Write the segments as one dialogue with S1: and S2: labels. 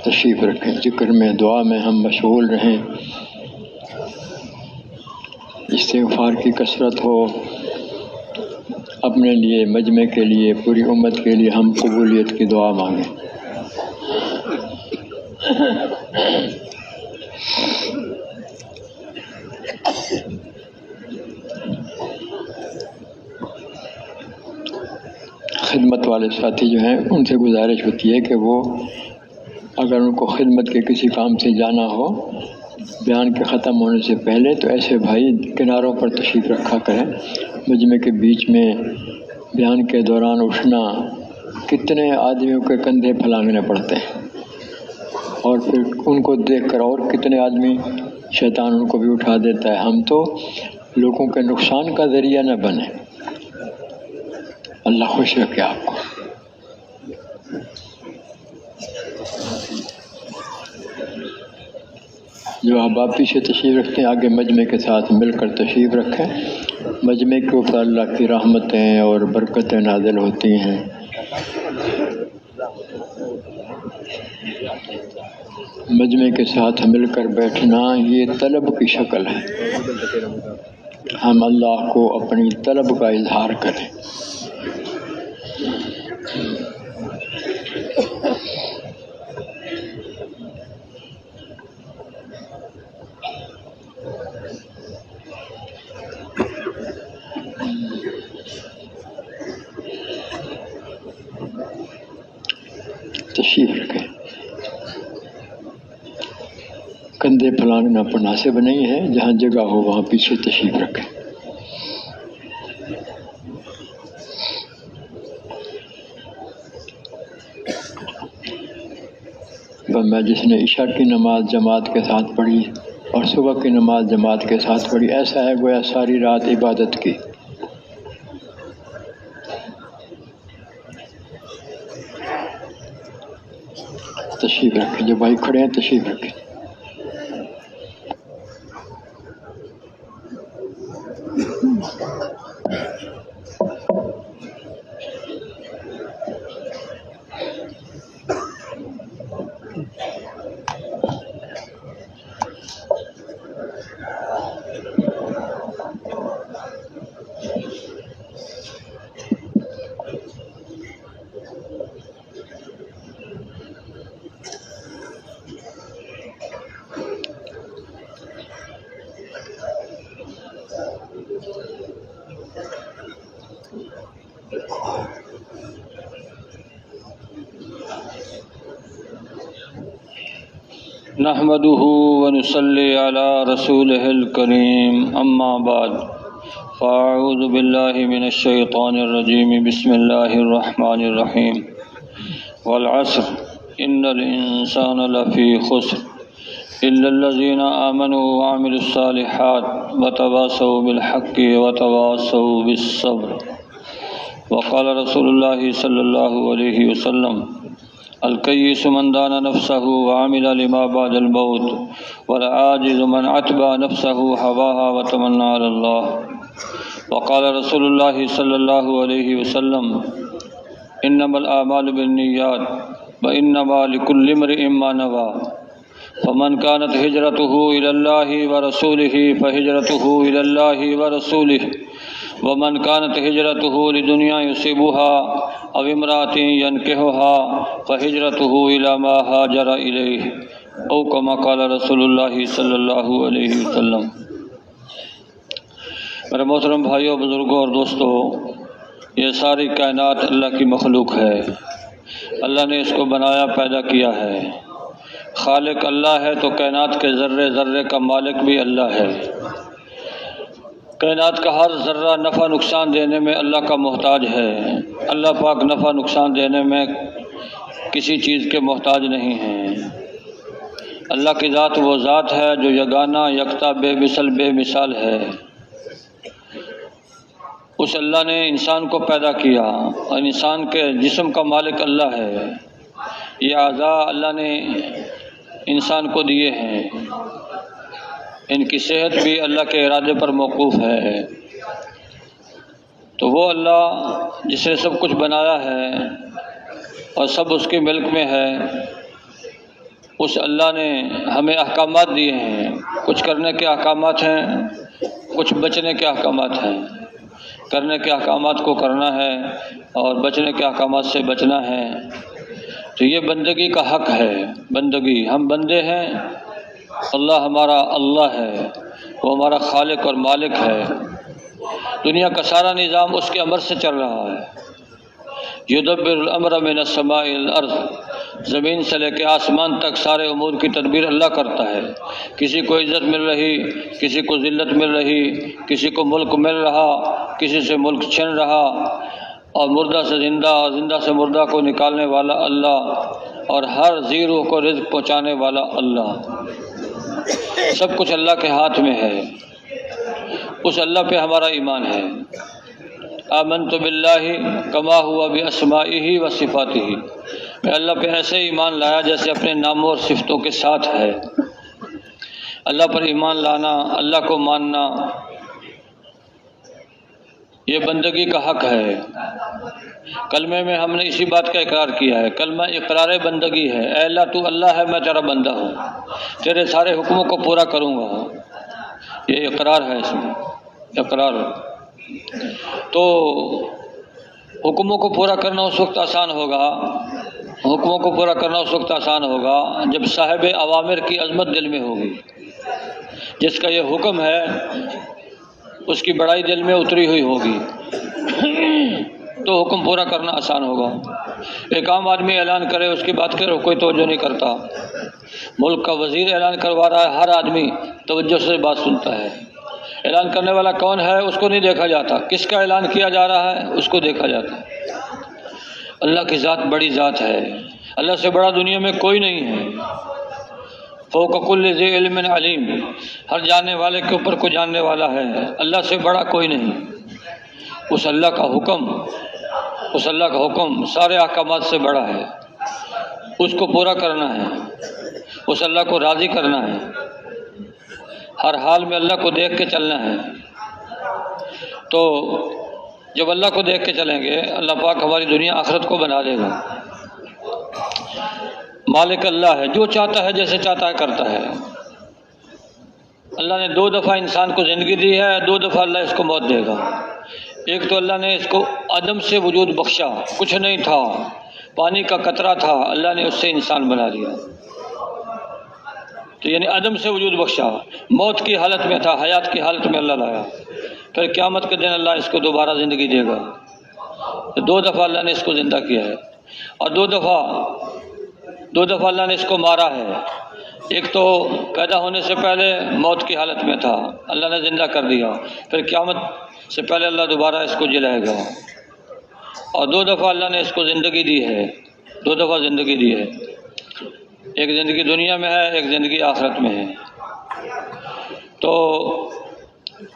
S1: تشریف رکھیں، ذکر میں دعا میں ہم مشغول رہیں، استغفار کی کثرت ہو، اپنے لیے، مجمع کے لیے، پوری امت کے لیے ہم قبولیت کی دعا مانگیں۔ خدمت والے ساتھی جو ہیں ان سے گزارش ہوتی ہے کہ وہ اگر ان کو خدمت کے کسی کام سے جانا ہو بیان کے ختم ہونے سے پہلے، تو ایسے بھائی کناروں پر تشریف رکھا کریں۔ مجمع کے بیچ میں بیان کے دوران اٹھنا، کتنے آدمیوں کے کندھے پھلانگنے پڑتے ہیں، اور پھر ان کو دیکھ کر اور کتنے آدمی شیطان ان کو بھی اٹھا دیتا ہے۔ ہم تو لوگوں کے نقصان کا ذریعہ نہ بنیں۔ اللہ خوش رکھے آپ کو۔ جو احباب پیچھے تشریف رکھتے ہیں آگے مجمع کے ساتھ مل کر تشریف رکھیں۔ مجمع کے اوپر اللہ کی رحمتیں اور برکتیں نازل ہوتی ہیں۔ مجمع کے ساتھ مل کر بیٹھنا یہ طلب کی شکل ہے۔ ہم اللہ کو اپنی طلب کا اظہار کریں۔ تشریف رکھیں۔ کندھے پھلانگنا مناسب نہیں ہے، جہاں جگہ ہو وہاں پیچھے تشریف رکھیں۔ میں جس نے عشاء کی نماز جماعت کے ساتھ پڑھی اور صبح کی نماز جماعت کے ساتھ پڑھی، ایسا ہے گویا ساری رات عبادت کی۔ تشریف رکھیں، جو بھائی کھڑے ہیں تشریف رکھیں۔
S2: نحمده ونصلي على رسوله الكريم، اما بعد، فاعوذ بالله من الشيطان الرجيم، بسم الله الرحمن الرحيم، والعصر ان الانسان لفي خسر الا الذين آمنوا وعملوا الصالحات وتواصوا بالحق وتواصوا بالصبر۔ وقال رسول الله صلى الله عليه وسلم: الکیس من دان نفسه وعمل لما بعد الموت، والعاجز من اتبع نفسه هواها وتمنى على الله۔ وقال رسول الله صلی اللہ علیہ وسلم: انما الاعمال بالنیات وانما لكل امرئ ما نوى، فمن كانت هجرته الى الله ورسوله فهجرته الى الله ورسوله، ومن كانت هجرته لدنيا يصيبها أو امرأة ينكحها فهجرته إلى ما هاجر إليه، أو كما قال رسول الله صلی اللہ علیہ وسلم۔ میرے محترم بھائیوں، بزرگوں اور دوستوں، یہ ساری کائنات اللہ کی مخلوق ہے۔ اللہ نے اس کو بنایا، پیدا کیا ہے۔ خالق اللہ ہے تو کائنات کے ذرے ذرے کا مالک بھی اللہ ہے۔ کائنات کا ہر ذرہ نفع نقصان دینے میں اللہ کا محتاج ہے۔ اللہ پاک نفع نقصان دینے میں کسی چیز کے محتاج نہیں ہیں۔ اللہ کی ذات وہ ذات ہے جو یگانہ، یکتا، بے مثل، بے مثال ہے۔ اس اللہ نے انسان کو پیدا کیا اور انسان کے جسم کا مالک اللہ ہے۔ یہ اعضاء اللہ نے انسان کو دیے ہیں، ان کی صحت بھی اللہ کے ارادے پر موقوف ہے۔ تو وہ اللہ جس نے سب کچھ بنایا ہے اور سب اس کے ملک میں ہے، اس اللہ نے ہمیں احکامات دیے ہیں، کچھ کرنے کے احکامات ہیں، کچھ بچنے کے احکامات ہیں۔ کرنے کے احکامات کو کرنا ہے اور بچنے کے احکامات سے بچنا ہے۔ تو یہ بندگی کا حق ہے، بندگی، ہم بندے ہیں، اللہ ہمارا اللہ ہے، وہ ہمارا خالق اور مالک ہے۔ دنیا کا سارا نظام اس کے امر سے چل رہا ہے۔ یدبر الامر من السماء الى الارض، زمین سے لے کے آسمان تک سارے امور کی تدبیر اللہ کرتا ہے۔ کسی کو عزت مل رہی، کسی کو ذلت مل رہی، کسی کو ملک مل رہا، کسی سے ملک چھن رہا، اور مردہ سے زندہ اور زندہ سے مردہ کو نکالنے والا اللہ، اور ہر ذی روح کو رزق پہنچانے والا اللہ۔ سب کچھ اللہ کے ہاتھ میں ہے، اس اللہ پہ ہمارا ایمان ہے۔ آمنت باللہ کما ہوا باسمائہ و صفاتہ، میں اللہ پہ ایسے ایمان لایا جیسے اپنے ناموں اور صفتوں کے ساتھ ہے۔ اللہ پر ایمان لانا، اللہ کو ماننا، یہ بندگی کا حق ہے۔ کلمے میں ہم نے اسی بات کا اقرار کیا ہے، کلمہ اقرار بندگی ہے۔ اے اللہ تو اللہ ہے، میں تیرا بندہ ہوں، تیرے سارے حکموں کو پورا کروں گا، یہ اقرار ہے، اس میں اقرار۔ تو حکموں کو پورا کرنا اس وقت آسان ہوگا، حکموں کو پورا کرنا اس وقت آسان ہوگا جب صاحب اوامر کی عظمت دل میں ہوگی۔ جس کا یہ حکم ہے اس کی بڑائی دل میں اتری ہوئی ہوگی تو حکم پورا کرنا آسان ہوگا۔ ایک عام آدمی اعلان کرے، اس کی بات کرے، کوئی توجہ نہیں کرتا۔ ملک کا وزیر اعلان کروا رہا ہے، ہر آدمی توجہ سے بات سنتا ہے۔ اعلان کرنے والا کون ہے اس کو نہیں دیکھا جاتا، کس کا اعلان کیا جا رہا ہے اس کو دیکھا جاتا ہے۔ اللہ کی ذات بڑی ذات ہے، اللہ سے بڑا دنیا میں کوئی نہیں ہے۔ فوق کل ذی علم علیم، ہر جاننے والے کے اوپر کو جاننے والا ہے، اللہ سے بڑا کوئی نہیں۔ اس اللہ کا حکم، اس اللہ کا حکم سارے احکامات سے بڑا ہے، اس کو پورا کرنا ہے، اس اللہ کو راضی کرنا ہے، ہر حال میں اللہ کو دیکھ کے چلنا ہے۔ تو جب اللہ کو دیکھ کے چلیں گے، اللہ پاک ہماری دنیا آخرت کو بنا دے گا۔ مالک اللہ ہے، جو چاہتا ہے جیسے چاہتا ہے کرتا ہے۔ اللہ نے 2 دفعہ انسان کو زندگی دی ہے، 2 دفعہ اللہ اس کو موت دے گا۔ ایک تو اللہ نے اس کو عدم سے وجود بخشا، کچھ نہیں تھا، پانی کا قطرہ تھا، اللہ نے اس سے انسان بنا دیا، تو یعنی عدم سے وجود بخشا۔ موت کی حالت میں تھا، حیات کی حالت میں اللہ لایا، پھر قیامت کے دن اللہ اس کو دوبارہ زندگی دے گا۔ 2 دفعہ اللہ نے اس کو زندہ کیا ہے، اور 2 دفعہ اللہ نے اس کو مارا ہے۔ ایک تو پیدا ہونے سے پہلے موت کی حالت میں تھا، اللہ نے زندہ کر دیا، پھر قیامت سے پہلے اللہ دوبارہ اس کو جلائے گا، اور 2 دفعہ اللہ نے اس کو زندگی دی ہے، 2 دفعہ زندگی دی ہے۔ ایک زندگی دنیا میں ہے، ایک زندگی آخرت میں ہے۔ تو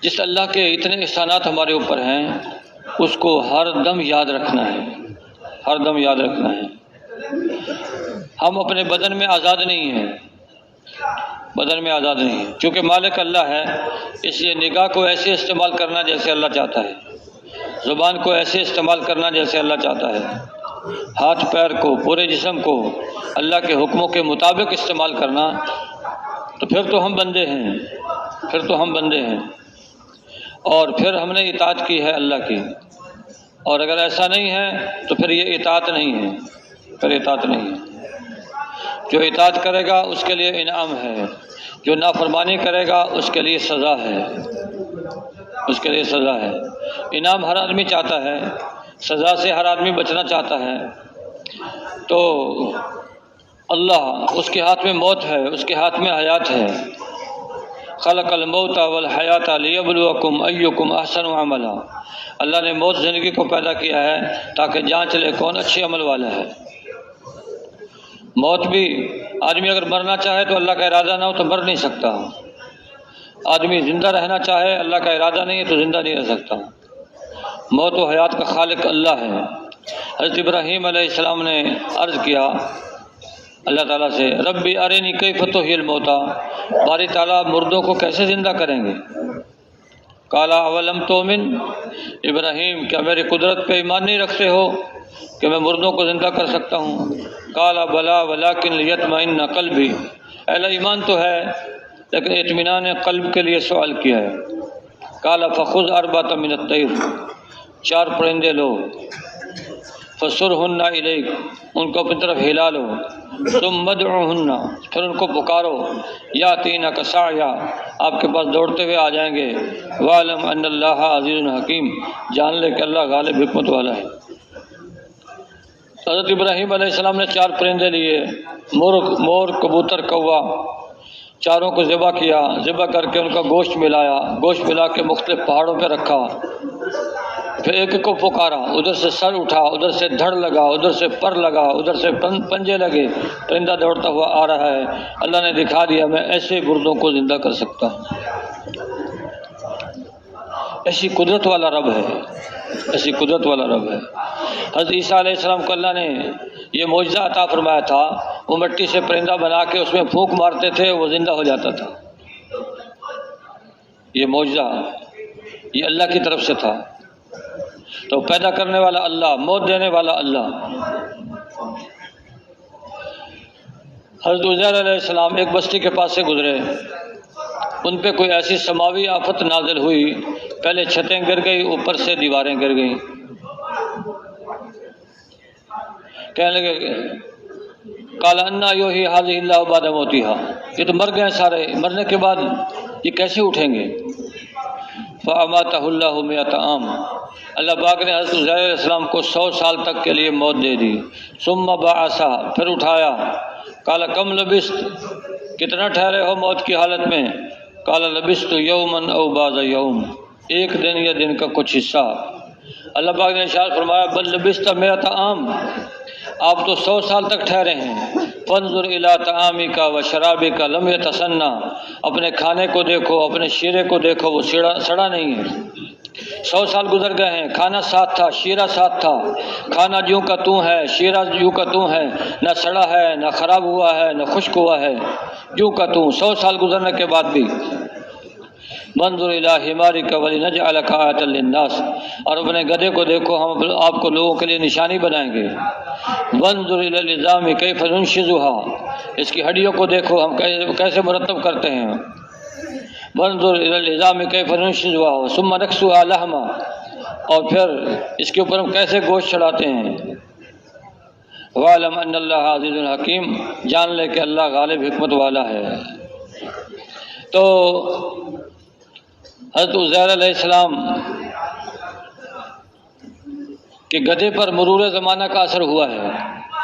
S2: جس اللہ کے اتنے احسانات ہمارے اوپر ہیں اس کو ہر دم یاد رکھنا ہے، ہر دم یاد رکھنا ہے۔ ہم اپنے بدن میں آزاد نہیں ہیں، بدن میں آزاد نہیں ہیں، چونکہ مالک اللہ ہے، اس لیے نگاہ کو ایسے استعمال کرنا جیسے اللہ چاہتا ہے، زبان کو ایسے استعمال کرنا جیسے اللہ چاہتا ہے، ہاتھ پیر کو، پورے جسم کو اللہ کے حکموں کے مطابق استعمال کرنا، تو پھر تو ہم بندے ہیں، پھر تو ہم بندے ہیں، اور پھر ہم نے اطاعت کی ہے اللہ کی۔ اور اگر ایسا نہیں ہے تو پھر یہ اطاعت نہیں ہے، پھر اطاعت نہیں ہے۔ جو اطاعت کرے گا اس کے لیے انعام ہے، جو نافرمانی کرے گا اس کے لیے سزا ہے، اس کے لیے سزا ہے۔ انعام ہر آدمی چاہتا ہے، سزا سے ہر آدمی بچنا چاہتا ہے۔ تو اللہ، اس کے ہاتھ میں موت ہے، اس کے ہاتھ میں حیات ہے۔ خلق الموت والحیات لیبلوکم ایکم احسن عملا، اللہ نے موت زندگی کو پیدا کیا ہے تاکہ جانچ لے کون اچھے عمل والا ہے۔ موت بھی، آدمی اگر مرنا چاہے تو اللہ کا ارادہ نہ ہو تو مر نہیں سکتا، آدمی زندہ رہنا چاہے اللہ کا ارادہ نہیں ہے تو زندہ نہیں رہ سکتا۔ موت و حیات کا خالق اللہ ہے۔ حضرت ابراہیم علیہ السلام نے عرض کیا اللہ تعالیٰ سے، ربی ارنی کیف تحیی الموتیٰ، باری تعالیٰ مردوں کو کیسے زندہ کریں گے؟ قال اولم تؤمن، ابراہیم کیا میری قدرت پہ ایمان نہیں رکھتے ہو؟ کہ میں مردوں کو زندہ کر سکتا ہوں؟ قال بلا ولکن لیطمئن قلبی، اہل ایمان تو ہے لیکن اطمینان قلب کے لیے سوال کیا ہے۔ قال فخذ اربعۃ من الطیر، 4 پرندے لو، فسرہن الیک، ان کو اپنی طرف ہلا لو، ثم ادعوہن، پھر ان کو پکارو، یاتینک سعیا، آپ کے پاس دوڑتے ہوئے آ جائیں گے، واعلم ان اللہ عزیز حکیم، جان لے کہ اللہ غالب حکمت والا ہے۔ حضرت ابراہیم علیہ السلام نے 4 پرندے لیے، مور، کبوتر، کوا، چاروں کو ذبح کیا، ذبح کر کے ان کا گوشت ملایا، گوشت ملا کے مختلف پہاڑوں پہ رکھا، پھر ایک کو پکارا، ادھر سے سر اٹھا، ادھر سے دھڑ لگا، ادھر سے پر لگا، ادھر سے پنجے لگے، پرندہ دوڑتا ہوا آ رہا ہے۔ اللہ نے دکھا دیا میں ایسے مردوں کو زندہ کر سکتا ہوں۔ ایسی قدرت والا رب ہے، ایسی قدرت والا رب ہے۔ حضرت عیسیٰ علیہ السلام کو اللہ نے یہ معجزہ عطا فرمایا تھا، وہ مٹی سے پرندہ بنا کے اس میں پھونک مارتے تھے، وہ زندہ ہو جاتا تھا۔ یہ معجزہ یہ اللہ کی طرف سے تھا۔ تو پیدا کرنے والا اللہ، موت دینے والا اللہ۔ حضرت عزیر علیہ السلام ایک بستی کے پاس سے گزرے، ان پہ کوئی ایسی سماوی آفت نازل ہوئی، پہلے چھتیں گر گئی، اوپر سے دیواریں گر گئیں۔ کہنے لگے قال انا یحیی ھذہ اللہ بعد موتھا، یہ تو مر گئے سارے، مرنے کے بعد یہ کیسے اٹھیں گے؟ فاماتہ اللہ 100 عام، اللہ پاک نے حضرت عزیر علیہ السلام کو 100 سال تک کے لیے موت دے دی۔ ثم بعثہ، پھر اٹھایا۔ قال کم لبثت، کتنا ٹھہرے ہو موت کی حالت میں؟ قال لبثت یوما او بعض یوم، 1 دن یا دن کا کچھ حصہ۔ اللہ پاک نے ارشاد فرمایا بل لبثت 100 عام، آپ تو 100 سال تک ٹھہرے ہیں۔ فانظر الی طعامک و شرابک لم یتسنى، اپنے کھانے کو دیکھو، اپنے شیرے کو دیکھو، وہ سڑا نہیں ہے۔ 100 سال گزر گئے ہیں، کھانا ساتھ تھا، شیرہ ساتھ تھا، کھانا یوں کا توں ہے، شیرہ یوں کا توں ہے، نہ سڑا ہے، نہ خراب ہوا ہے، نہ خشک ہوا ہے، یوں کا توں، 100 سال گزرنے کے بعد بھی۔ منظر الی حمارک ولنجعلک آیۃ للناس، اور اپنے گدھے کو دیکھو، ہم آپ کو لوگوں کے لیے نشانی بنائیں گے۔ وانظر الی العظام کیف ننشزها، اس کی ہڈیوں کو دیکھو ہم کیسے مرتب کرتے ہیں۔ وانظر الی العظام کیف ننشزها ثم نکسوها لحما، اور پھر اس کے اوپر ہم کیسے گوشت چڑھاتے ہیں۔ واعلم ان اللہ عزیز حکیم، جان لے کہ اللہ غالب حکمت والا ہے۔ تو حضرت عزیر علیہ السلام کہ گدھے پر مرور زمانہ کا اثر ہوا ہے،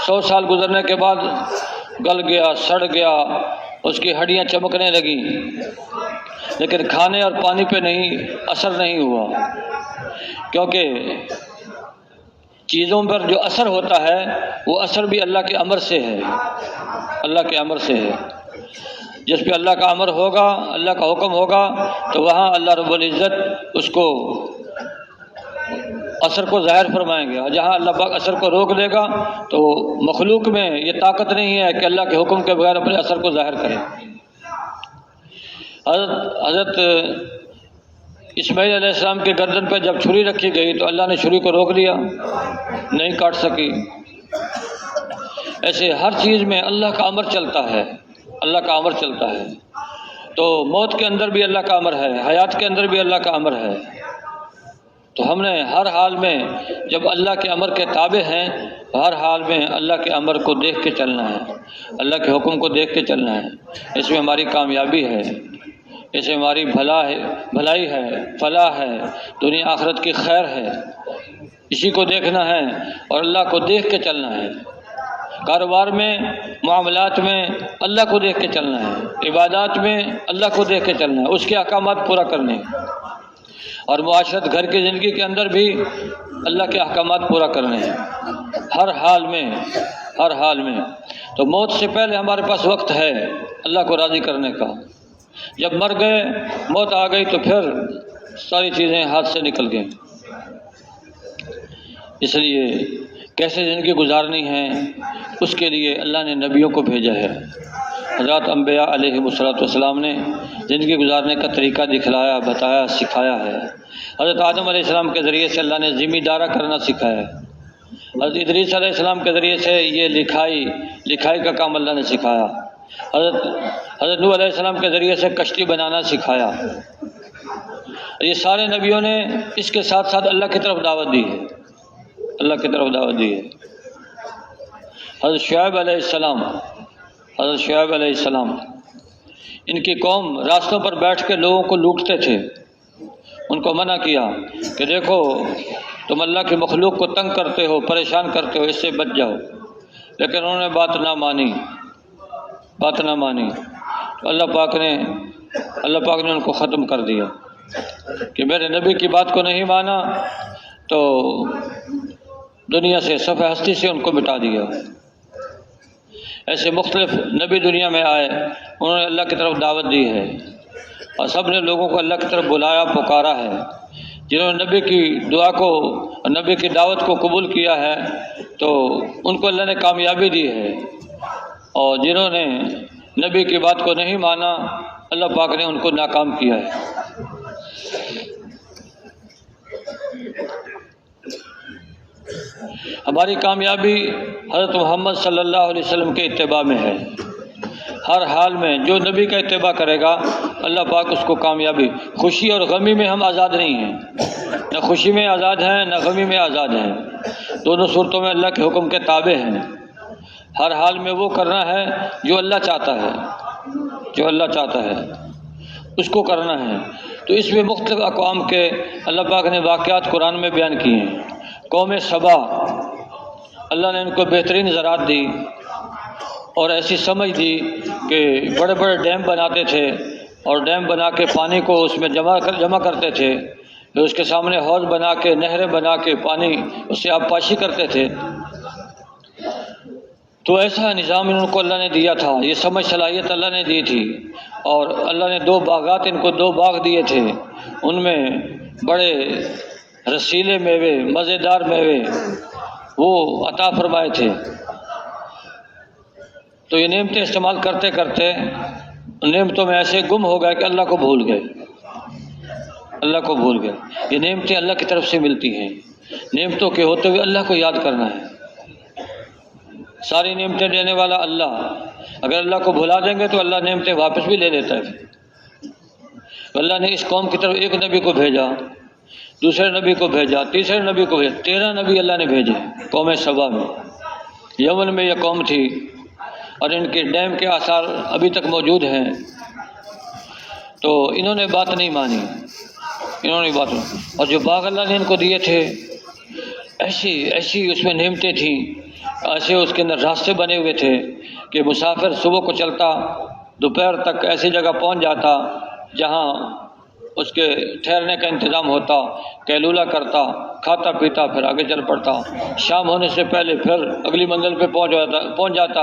S2: 100 سال گزرنے کے بعد گل گیا، سڑ گیا، اس کی ہڈیاں چمکنے لگیں، لیکن کھانے اور پانی پہ اثر نہیں ہوا، کیونکہ چیزوں پر جو اثر ہوتا ہے وہ اثر بھی اللہ کے امر سے ہے، اللہ کے امر سے ہے۔ جس پہ اللہ کا امر ہوگا، اللہ کا حکم ہوگا، تو وہاں اللہ رب العزت اس کو اثر کو ظاہر فرمائیں گے، اور جہاں اللہ پاک اثر کو روک دے گا تو مخلوق میں یہ طاقت نہیں ہے کہ اللہ کے حکم کے بغیر اپنے اثر کو ظاہر کرے۔ حضرت اسماعیل علیہ السلام کے گردن پہ جب چھری رکھی گئی تو اللہ نے چھری کو روک دیا، نہیں کاٹ سکی۔ ایسے ہر چیز میں اللہ کا امر چلتا ہے، اللہ کا امر چلتا ہے۔ تو موت کے اندر بھی اللہ کا امر ہے، حیات کے اندر بھی اللہ کا امر ہے۔ تو ہم نے ہر حال میں جب اللہ کے امر کے تابع ہیں، ہر حال میں اللہ کے امر کو دیکھ کے چلنا ہے، اللہ کے حکم کو دیکھ کے چلنا ہے۔ اس میں ہماری کامیابی ہے، اس میں ہماری بھلائی ہے، فلاح ہے، دنیا آخرت کی خیر ہے۔ اسی کو دیکھنا ہے اور اللہ کو دیکھ کے چلنا ہے۔ کاروبار میں، معاملات میں اللہ کو دیکھ کے چلنا ہے، عبادات میں اللہ کو دیکھ کے چلنا ہے، اس کے احکامات پورا کرنے ہیں، اور معاشرت گھر کی زندگی کے اندر بھی اللہ کے احکامات پورا کرنے ہیں، ہر حال میں، ہر حال میں۔ تو موت سے پہلے ہمارے پاس وقت ہے اللہ کو راضی کرنے کا۔ جب مر گئے، موت آ گئی تو پھر ساری چیزیں ہاتھ سے نکل گئیں۔ اس لیے کیسے زندگی گزارنی ہے، اس کے لیے اللہ نے نبیوں کو بھیجا ہے۔ حضرات انبیاء علیہ السلام نے زندگی گزارنے کا طریقہ دکھلایا، بتایا، سکھایا ہے۔ حضرت آدم علیہ السلام کے ذریعے سے اللہ نے ذمہ دارہ کرنا سکھایا ہے۔ حضرت ادریس علیہ السلام کے ذریعے سے یہ لکھائی کا کام اللہ نے سکھایا. حضرت نوح علیہ السلام کے ذریعے سے کشتی بنانا سکھایا. یہ سارے نبیوں نے اس کے ساتھ ساتھ اللہ کی طرف دعوت دی ہے. اللہ کی طرف دعوت دی ہے. حضرت شعیب علیہ السلام ان کی قوم راستوں پر بیٹھ کے لوگوں کو لوٹتے تھے. ان کو منع کیا کہ دیکھو تم اللہ کی مخلوق کو تنگ کرتے ہو، پریشان کرتے ہو، اس سے بچ جاؤ. لیکن انہوں نے بات نہ مانی. تو اللہ پاک نے ان کو ختم کر دیا کہ میرے نبی کی بات کو نہیں مانا تو دنیا سے صفحہ ہستی سے ان کو مٹا دیا. ایسے مختلف نبی دنیا میں آئے، انہوں نے اللہ کی طرف دعوت دی ہے اور سب نے لوگوں کو اللہ کی طرف بلایا، پکارا ہے. جنہوں نے نبی کی دعا کو، نبی کی دعوت کو قبول کیا ہے تو ان کو اللہ نے کامیابی دی ہے، اور جنہوں نے نبی کی بات کو نہیں مانا اللہ پاک نے ان کو ناکام کیا ہے. ہماری کامیابی حضرت محمد صلی اللہ علیہ وسلم کے اتباع میں ہے. ہر حال میں جو نبی کا اتباع کرے گا اللہ پاک اس کو کامیابی. خوشی اور غمی میں ہم آزاد نہیں ہیں، نہ خوشی میں آزاد ہیں نہ غمی میں آزاد ہیں. دونوں صورتوں میں اللہ کے حکم کے تابع ہیں. ہر حال میں وہ کرنا ہے جو اللہ چاہتا ہے اس کو کرنا ہے. تو اس میں مختلف اقوام کے اللہ پاک نے واقعات قرآن میں بیان کیے ہیں. قوم سبا، اللہ نے ان کو بہترین زراعت دی اور ایسی سمجھ دی کہ بڑے بڑے ڈیم بناتے تھے اور ڈیم بنا کے پانی کو اس میں جمع کرتے تھے. پھر اس کے سامنے حوض بنا کے، نہریں بنا کے پانی اس سے آبپاشی کرتے تھے. تو ایسا نظام ان کو اللہ نے دیا تھا، یہ سمجھ صلاحیت اللہ نے دی تھی. اور اللہ نے 2 باغات ان کو 2 باغ دیے تھے، ان میں بڑے رسیلے میوے، مزیدار میوے وہ عطا فرمائے تھے. تو یہ نعمتیں استعمال کرتے کرتے نعمتوں میں ایسے گم ہو گئے کہ اللہ کو بھول گئے. یہ نعمتیں اللہ کی طرف سے ملتی ہیں. نعمتوں کے ہوتے ہوئے اللہ کو یاد کرنا ہے. ساری نعمتیں دینے والا اللہ، اگر اللہ کو بھلا دیں گے تو اللہ نعمتیں واپس بھی لے لیتا ہے. تو اللہ نے اس قوم کی طرف ایک نبی کو بھیجا، دوسرے نبی کو بھیجا، تیسرے نبی کو بھیجا، 13 نبی اللہ نے بھیجے. قوم سبا میں، یمن میں یہ قوم تھی اور ان کے ڈیم کے آثار ابھی تک موجود ہیں. تو انہوں نے بات نہیں مانی. اور جو باغ اللہ نے ان کو دیے تھے ایسی اس میں نعمتیں تھیں، ایسے اس کے اندر راستے بنے ہوئے تھے کہ مسافر صبح کو چلتا، دوپہر تک ایسی جگہ پہنچ جاتا جہاں اس کے ٹھہرنے کا انتظام ہوتا، قیلولہ کرتا، کھاتا پیتا، پھر آگے چل پڑتا. شام ہونے سے پہلے پھر اگلی منزل پہ پہنچ جاتا.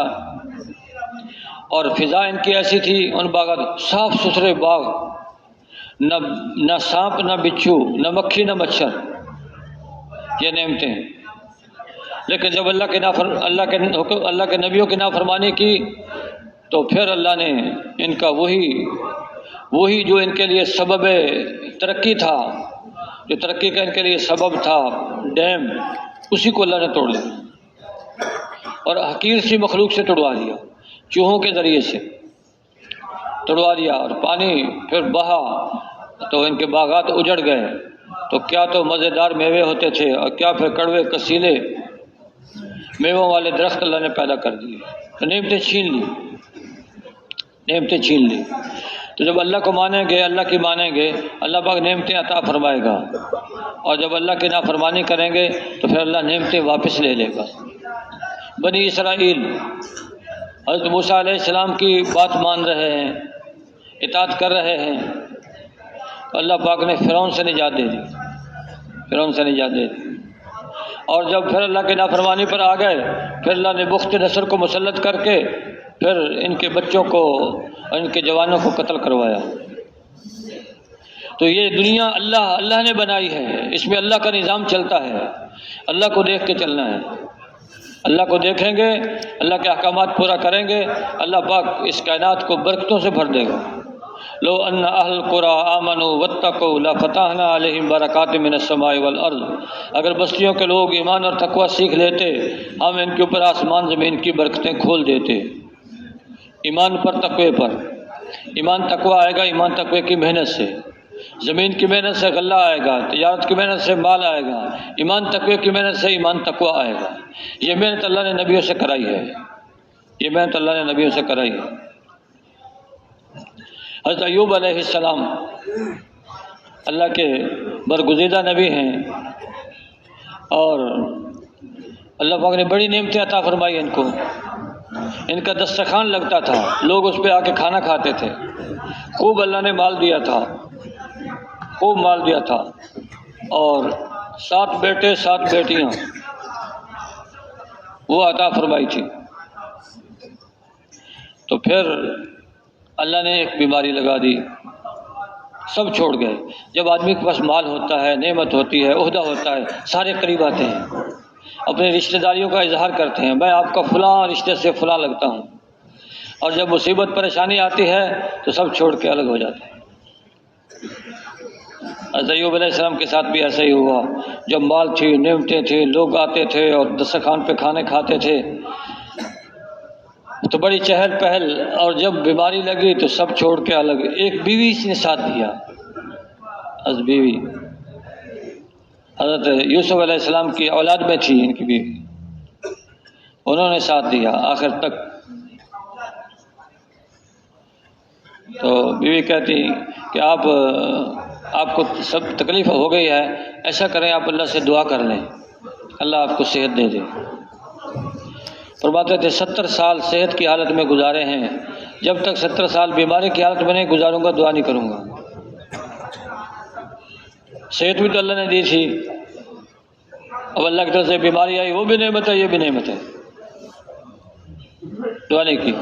S2: اور فضا ان کی ایسی تھی، ان باغات صاف ستھرے باغ، نہ سانپ نہ بچھو، نہ مکھی نہ مچھر، یہ نعمتیں. لیکن جب اللہ کے نبیوں کی نافرمانی کی تو پھر اللہ نے ان کا وہی جو ان کے لیے سبب ترقی تھا، جو ترقی کا ان کے لیے سبب تھا، ڈیم، اسی کو اللہ نے توڑ دیا اور حقیر سی مخلوق سے توڑوا دیا، چوہوں کے ذریعے سے توڑوا دیا. اور پانی پھر بہا تو ان کے باغات اجڑ گئے. تو کیا تو مزیدار میوے ہوتے تھے اور کیا پھر کڑوے کسیلے میووں والے درخت اللہ نے پیدا کر دیے. تو نعمتیں چھین لی. تو جب اللہ کو مانیں گے، اللہ کی مانیں گے، اللہ پاک نعمتیں عطا فرمائے گا. اور جب اللہ کی نافرمانی کریں گے تو پھر اللہ نعمتیں واپس لے لے گا. بنی اسرائیل حضرت موسیٰ علیہ السلام کی بات مان رہے ہیں، اطاعت کر رہے ہیں. اللہ پاک نے فرعون سے نجات دے دی. اور جب پھر اللہ کی نافرمانی پر آ گئے، پھر اللہ نے بخت نصر کو مسلط کر کے پھر ان کے بچوں کو اور ان کے جوانوں کو قتل کروایا. تو یہ دنیا اللہ نے بنائی ہے، اس میں اللہ کا نظام چلتا ہے. اللہ کو دیکھ کے چلنا ہے. اللہ کو دیکھیں گے، اللہ کے احکامات پورا کریں گے، اللہ پاک اس کائنات کو برکتوں سے بھر دے گا. لو ان اہل القری آمنوا واتقوا لفتحنا علیہم برکات من السماء والارض، اگر بستیوں کے لوگ ایمان اور تقوی سیکھ لیتے ہم ان کے اوپر آسمان زمین کی برکتیں کھول دیتے۔ ایمان پر تقوی پر، ایمان تقوی آئے گا ایمان تقوی کی محنت سے، زمین کی محنت سے غلہ آئے گا، تجارت کی محنت سے مال آئے گا، ایمان تقوی کی محنت سے ایمان تقوی آئے گا۔ یہ محنت اللہ نے نبیوں سے کرائی ہے، یہ محنت اللہ نے نبیوں سے کرائی ہے۔ حضرت ایوب علیہ السلام اللہ کے برگزیدہ نبی ہیں، اور اللہ پاک نے بڑی نعمتیں عطا فرمائی ان کو۔ ان کا دسترخوان لگتا تھا، لوگ اس پہ آ کے کھانا کھاتے تھے، خوب اللہ نے مال دیا تھا، خوب مال دیا تھا، اور 7 بیٹے 7 بیٹیاں وہ عطا فرمائی تھی۔ تو پھر اللہ نے ایک بیماری لگا دی، سب چھوڑ گئے۔ جب آدمی کے پاس مال ہوتا ہے، نعمت ہوتی ہے، عہدہ ہوتا ہے، سارے قریب آتے ہیں، اپنے رشتہ داریوں کا اظہار کرتے ہیں، میں آپ کا فلاں رشتے سے فلاں لگتا ہوں، اور جب مصیبت پریشانی آتی ہے تو سب چھوڑ کے الگ ہو جاتے ہیں۔ حضرت ایوب علیہ السلام کے ساتھ بھی ایسا ہی ہوا، جب مال تھی، نعمتیں تھیں، لوگ آتے تھے اور دسترخوان پہ کھانے کھاتے تھے تو بڑی چہل پہل، اور جب بیماری لگی تو سب چھوڑ کے الگ۔ ایک بیوی نے ساتھ دیا، حضرت بیوی حضرت یوسف علیہ السلام کی اولاد میں تھی ان کی بیوی، انہوں نے ساتھ دیا آخر تک۔ تو بیوی کہتی کہ آپ کو سب تکلیف ہو گئی ہے، ایسا کریں آپ اللہ سے دعا کر لیں، اللہ آپ کو صحت دے دے۔ فرماتے تھے 70 سال صحت کی حالت میں گزارے ہیں، جب تک 70 سال بیماری کی حالت میں نہیں گزاروں گا دعا نہیں کروں گا۔ صحت بھی تو اللہ نے دی تھی، اب اللہ کی طرف سے بیماری آئی، وہ بھی نعمت ہے، یہ بھی نعمت ہے، دعا نہیں کی۔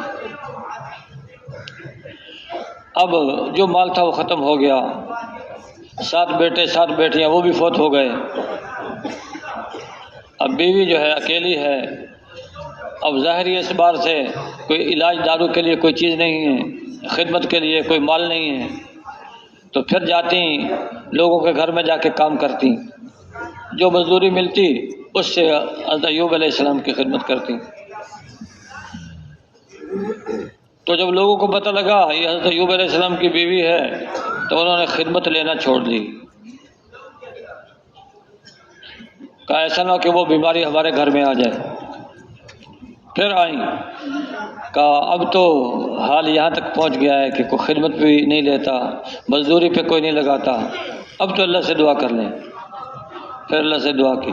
S2: اب جو مال تھا وہ ختم ہو گیا، 7 بیٹے 7 بیٹیاں وہ بھی فوت ہو گئے۔ اب بیوی جو ہے اکیلی ہے، اب ظاہری اعتبار سے کوئی علاج دارو کے لیے کوئی چیز نہیں ہے، خدمت کے لیے کوئی مال نہیں ہے، تو پھر جاتی لوگوں کے گھر میں جا کے کام کرتی، جو مزدوری ملتی اس سے حضرت ایوب علیہ السلام کی خدمت کرتی۔ تو جب لوگوں کو پتہ لگا یہ حضرت ایوب علیہ السلام کی بیوی ہے تو انہوں نے خدمت لینا چھوڑ دی، کہا ایسا نہ ہو کہ وہ بیماری ہمارے گھر میں آ جائے۔ پھر آئیں، کہا اب تو حال یہاں تک پہنچ گیا ہے کہ کوئی خدمت بھی نہیں لیتا، مزدوری پہ کوئی نہیں لگاتا، اب تو اللہ سے دعا کر لیں۔ پھر اللہ سے دعا کی،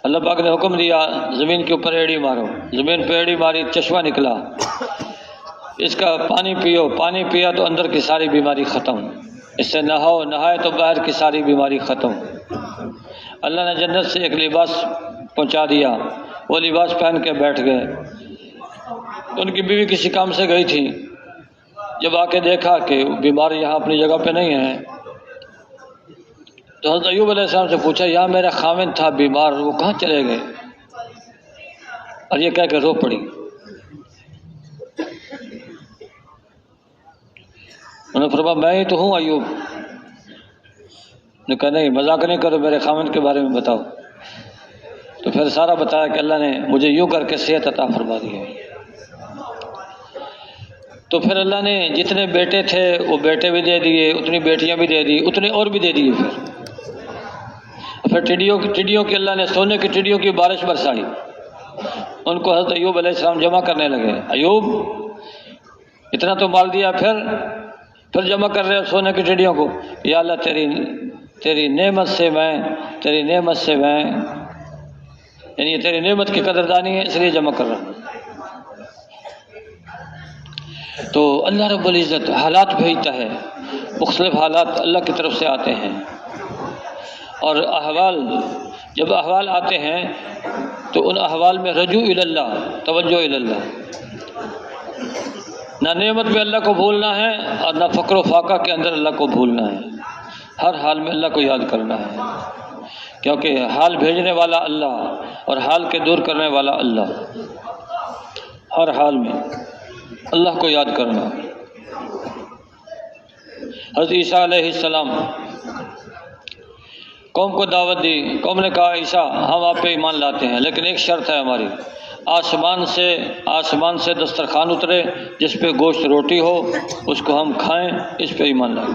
S2: اللہ پاک نے حکم دیا زمین کے اوپر ایڑی مارو، زمین پہ ایڑی ماری، چشمہ نکلا، اس کا پانی پیو، پانی پیا تو اندر کی ساری بیماری ختم، اس سے نہاؤ، نہائے تو باہر کی ساری بیماری ختم۔ اللہ نے جنت سے ایک لباس پہنچا دیا، وہ لباس پہن کے بیٹھ گئے۔ ان کی بیوی کسی کام سے گئی تھی، جب آ کے دیکھا کہ بیمار یہاں اپنی جگہ پہ نہیں ہے تو حضرت ایوب علیہ السلام سے پوچھا یہاں میرا خاوند تھا بیمار، وہ کہاں چلے گئے؟ اور یہ کہہ کے رو پڑی۔ انہوں نے فرمایا میں ہی تو ہوں ایوب۔ نے کہا نہیں مذاق نہیں کرو، میرے خاوند کے بارے میں بتاؤ۔ تو پھر سارا بتایا کہ اللہ نے مجھے یوں کر کے صحت عطا فرما دی ہے۔ تو پھر اللہ نے جتنے بیٹے تھے وہ بیٹے بھی دے دیے، اتنی بیٹیاں بھی دے دی، اتنے اور بھی دے دیے۔ پھر ٹڈیوں کی اللہ نے سونے کی ٹڈیوں کی بارش برسائی، ان کو حضرت ایوب علیہ السلام جمع کرنے لگے۔ ایوب اتنا تو مال دیا، پھر جمع کر رہے سونے کی ٹڈیوں کو۔ یا اللہ تیری نعمت سے میں یعنی یہ تیری نعمت کی قدردانی ہے اس لیے جمع کر رہا ہوں۔ تو اللہ رب العزت حالات بھیجتا ہے، مختلف حالات اللہ کی طرف سے آتے ہیں، اور جب احوال آتے ہیں تو ان احوال میں رجوع اللہ، توجہ اللہ، نہ نعمت میں اللہ کو بھولنا ہے اور نہ فقر و فاقہ کے اندر اللہ کو بھولنا ہے، ہر حال میں اللہ کو یاد کرنا ہے، کیونکہ حال بھیجنے والا اللہ اور حال کے دور کرنے والا اللہ، ہر حال میں اللہ کو یاد کرنا۔ حضرت عیسیٰ علیہ السلام قوم کو دعوت دی. قوم نے کہا عیسیٰ ہم آپ پہ ایمان لاتے ہیں لیکن ایک شرط ہے ہماری، آسمان سے دسترخوان اترے جس پہ گوشت روٹی ہو اس کو ہم کھائیں، اس پہ ایمان لائیں.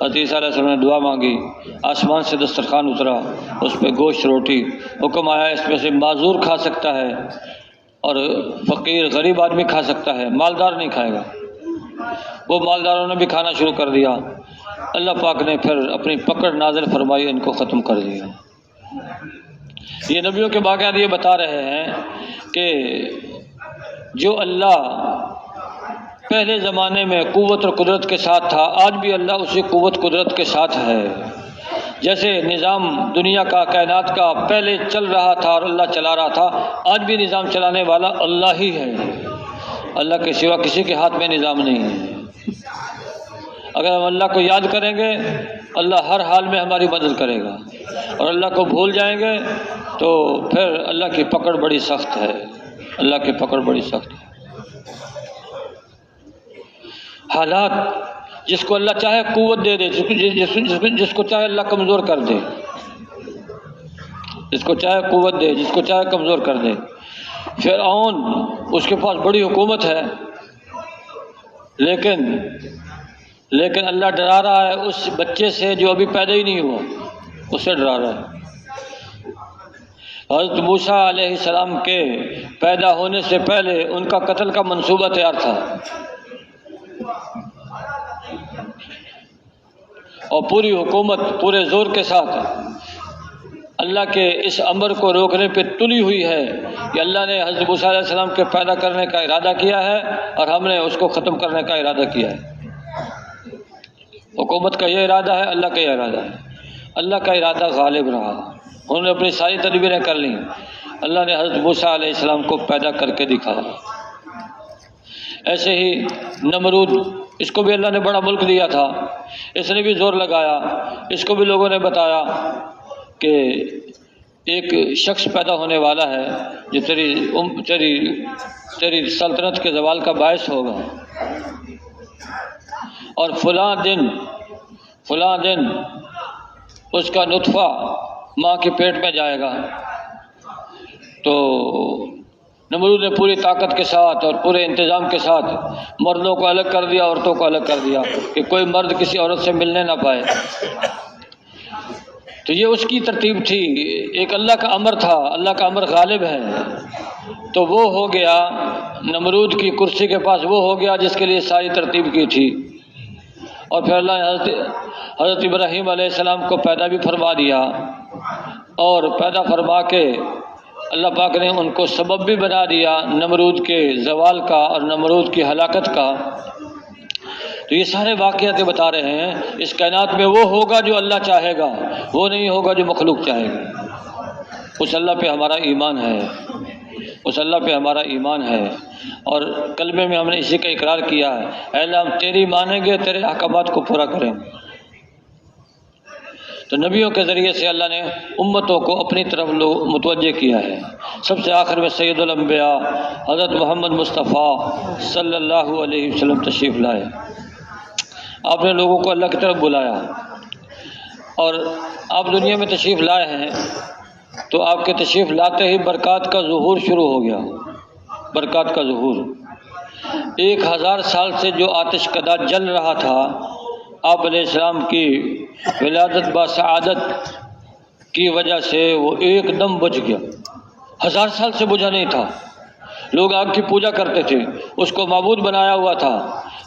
S2: حضرت عیسیٰ علیہ السلام نے دعا مانگی، آسمان سے دسترخوان اترا، اس پہ گوشت روٹی، حکم آیا اس میں سے معذور کھا سکتا ہے اور فقیر غریب آدمی کھا سکتا ہے، مالدار نہیں کھائے گا. وہ مالداروں نے بھی کھانا شروع کر دیا. اللہ پاک نے پھر اپنی پکڑ نازل فرمائی، ان کو ختم کر دیا. یہ نبیوں کے واقعات یہ بتا رہے ہیں کہ جو اللہ پہلے زمانے میں قوت اور قدرت کے ساتھ تھا، آج بھی اللہ اسی قوت قدرت کے ساتھ ہے. جیسے نظام دنیا کا کائنات کا پہلے چل رہا تھا اور اللہ چلا رہا تھا، آج بھی نظام چلانے والا اللہ ہی ہے. اللہ کے سوا کسی کے ہاتھ میں نظام نہیں ہے. اگر ہم اللہ کو یاد کریں گے اللہ ہر حال میں ہماری مدد کرے گا، اور اللہ کو بھول جائیں گے تو پھر اللہ کی پکڑ بڑی سخت ہے. اللہ کی پکڑ بڑی سخت ہے. حالات جس کو اللہ چاہے قوت دے دے، جس کو چاہے اللہ کمزور کر دے، جس کو چاہے قوت دے، جس کو چاہے کمزور کر دے. فرعون اس کے پاس بڑی حکومت ہے، لیکن اللہ ڈرا رہا ہے اس بچے سے جو ابھی پیدا ہی نہیں ہوا، اسے ڈرا رہا ہے. حضرت موسیٰ علیہ السلام کے پیدا ہونے سے پہلے ان کا قتل کا منصوبہ تیار تھا، اور پوری حکومت پورے زور کے ساتھ اللہ کے اس امر کو روکنے پہ تلی ہوئی ہے کہ اللہ نے حضرت موسیٰ علیہ السلام کے پیدا کرنے کا ارادہ کیا ہے اور ہم نے اس کو ختم کرنے کا ارادہ کیا ہے. حکومت کا یہ ارادہ ہے، اللہ کا یہ ارادہ ہے. اللہ کا ارادہ غالب رہا، انہوں نے اپنی ساری تدبیریں کر لیں. اللہ نے حضرت موسیٰ علیہ السلام کو پیدا کر کے دکھایا. ایسے ہی نمرود، اس کو بھی اللہ نے بڑا ملک دیا تھا، اس نے بھی زور لگایا. اس کو بھی لوگوں نے بتایا کہ ایک شخص پیدا ہونے والا ہے جو تیری سلطنت کے زوال کا باعث ہوگا، اور فلاں دن اس کا نطفہ ماں کے پیٹ میں جائے گا. تو نمرود نے پوری طاقت کے ساتھ اور پورے انتظام کے ساتھ مردوں کو الگ کر دیا، عورتوں کو الگ کر دیا کہ کوئی مرد کسی عورت سے ملنے نہ پائے. تو یہ اس کی ترتیب تھی، ایک اللہ کا امر تھا، اللہ کا امر غالب ہے. تو وہ ہو گیا، نمرود کی کرسی کے پاس وہ ہو گیا جس کے لیے ساری ترتیب کی تھی. اور پھر اللہ نے حضرت ابراہیم علیہ السلام کو پیدا بھی فرما دیا، اور پیدا فرما کے اللہ پاک نے ان کو سبب بھی بنا دیا نمرود کے زوال کا اور نمرود کی ہلاکت کا. تو یہ سارے واقعات بتا رہے ہیں اس کائنات میں وہ ہوگا جو اللہ چاہے گا، وہ نہیں ہوگا جو مخلوق چاہے گا. اس اللہ پہ ہمارا ایمان ہے، اس اللہ پہ ہمارا ایمان ہے. اور کلمے میں ہم نے اسی کا اقرار کیا ہے، اے اللہ ہم تیری مانیں گے، تیرے احکامات کو پورا کریں گے. تو نبیوں کے ذریعے سے اللہ نے امتوں کو اپنی طرف متوجہ کیا ہے. سب سے آخر میں سید الانبیاء حضرت محمد مصطفیٰ صلی اللہ علیہ وسلم تشریف لائے. آپ نے لوگوں کو اللہ کی طرف بلایا، اور آپ دنیا میں تشریف لائے ہیں تو آپ کے تشریف لاتے ہی برکات کا ظہور شروع ہو گیا. برکات کا ظہور 1000 سال سے جو آتش کدا جل رہا تھا، آپ علیہ السلام کی ولادت بسعادت کی وجہ سے وہ ایک دم بجھ گیا. 1000 سال سے بجھا نہیں تھا. لوگ آگ کی پوجا کرتے تھے، اس کو معبود بنایا ہوا تھا،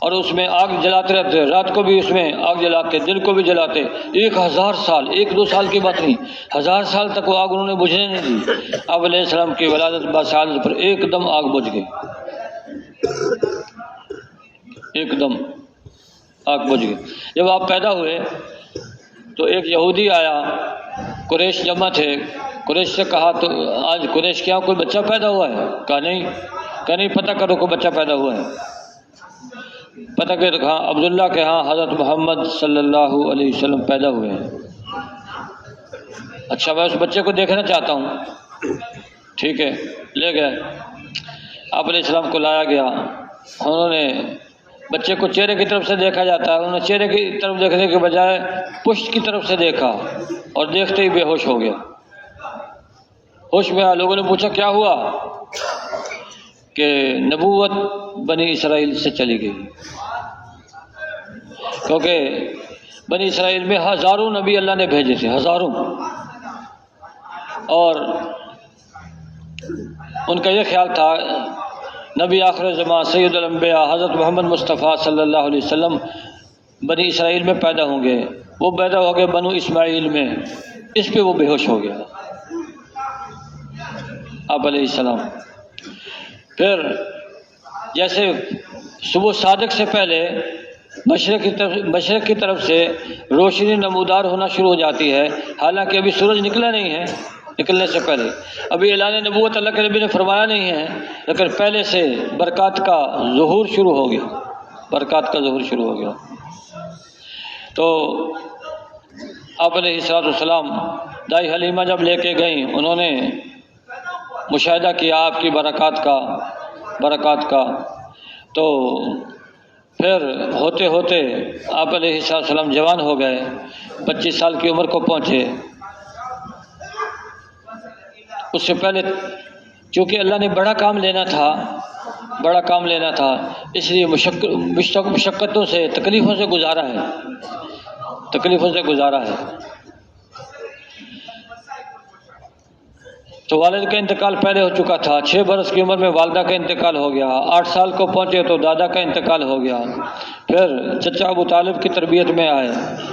S2: اور اس میں آگ جلاتے رہتے، رات کو بھی اس میں آگ جلاتے، دن کو بھی جلاتے. 1000 سال، 1-2 سال کی بات نہیں، 1000 سال تک وہ آگ انہوں نے بجھنے نہیں دی. آپ علیہ السلام کی ولادت بسعادت پر ایک دم آگ بجھ گئی، ایک دم آگ بجھ گئی. جب آپ پیدا ہوئے تو ایک یہودی آیا، قریش جمع تھے. قریش سے کہا تو آج قریش کے یہاں کوئی بچہ پیدا ہوا ہے؟ کہا نہیں، پتہ کرو کوئی بچہ پیدا ہوا ہے. پتہ کہ کہا عبداللہ کے ہاں حضرت محمد صلی اللہ علیہ وسلم پیدا ہوئے ہیں. اچھا میں اس بچے کو دیکھنا چاہتا ہوں. ٹھیک ہے، لے گئے. آپ علیہ السلام کو لایا گیا. انہوں نے بچے کو چہرے کی طرف سے دیکھا جاتا ہے، انہوں نے چہرے کی طرف دیکھنے کے بجائے پشت کی طرف سے دیکھا اور دیکھتے ہی بے ہوش ہو گیا۔ ہوش میں آیا، لوگوں نے پوچھا کیا ہوا؟ کہ نبوت بنی اسرائیل سے چلی گئی، کیونکہ بنی اسرائیل میں ہزاروں نبی اللہ نے بھیجے تھے، ہزاروں، اور ان کا یہ خیال تھا نبی آخر زمان سید الانبیاء حضرت محمد مصطفیٰ صلی اللہ علیہ وسلم بنی اسرائیل میں پیدا ہوں گے، وہ پیدا ہو گئے بنو اسماعیل میں، اس پہ وہ بے ہوش ہو گیا آپ علیہ السلام۔ پھر جیسے صبح صادق سے پہلے مشرق کی طرف سے روشنی نمودار ہونا شروع ہو جاتی ہے، حالانکہ ابھی سورج نکلا نہیں ہے، نکلنے سے پہلے ابھی اعلان نبوت اللہ کے نبی نے فرمایا نہیں ہے، لیکن پہلے سے برکات کا ظہور شروع ہو گیا، برکات کا ظہور شروع ہو گیا۔ تو آپ علیہ السلام دائی حلیمہ جب لے کے گئیں، انہوں نے مشاہدہ کیا آپ کی برکات کا، تو پھر ہوتے ہوتے آپ علیہ السلام جوان ہو گئے، 25 سال کی عمر کو پہنچے۔ اس سے پہلے چونکہ اللہ نے بڑا کام لینا تھا، اس لیے مشقتوں سے تکلیفوں سے گزارا ہے۔ تو والد کا انتقال پہلے ہو چکا تھا، 6 برس کی عمر میں والدہ کا انتقال ہو گیا، 8 سال کو پہنچے تو دادا کا انتقال ہو گیا۔ پھر چچا ابو طالب کی تربیت میں آئے،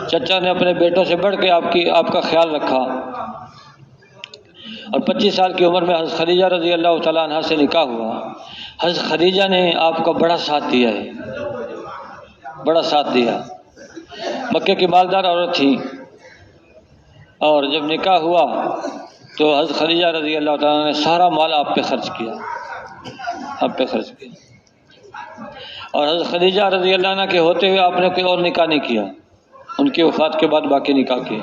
S2: چچا نے اپنے بیٹوں سے بڑھ کے آپ کا خیال رکھا، اور 25 سال کی عمر میں حضرت خدیجہ رضی اللہ تعالیٰ عنہ سے نکاح ہوا۔ حضرت خدیجہ نے آپ کا بڑا ساتھ دیا، مکے کی مالدار عورت تھی، اور جب نکاح ہوا تو حضرت خدیجہ رضی اللہ تعالیٰ نے سارا مال آپ پہ خرچ کیا، اور حضرت خدیجہ رضی اللہ عنہ کے ہوتے ہوئے آپ نے کوئی اور نکاح نہیں کیا، ان کی وفات کے بعد باقی نکاح کیے۔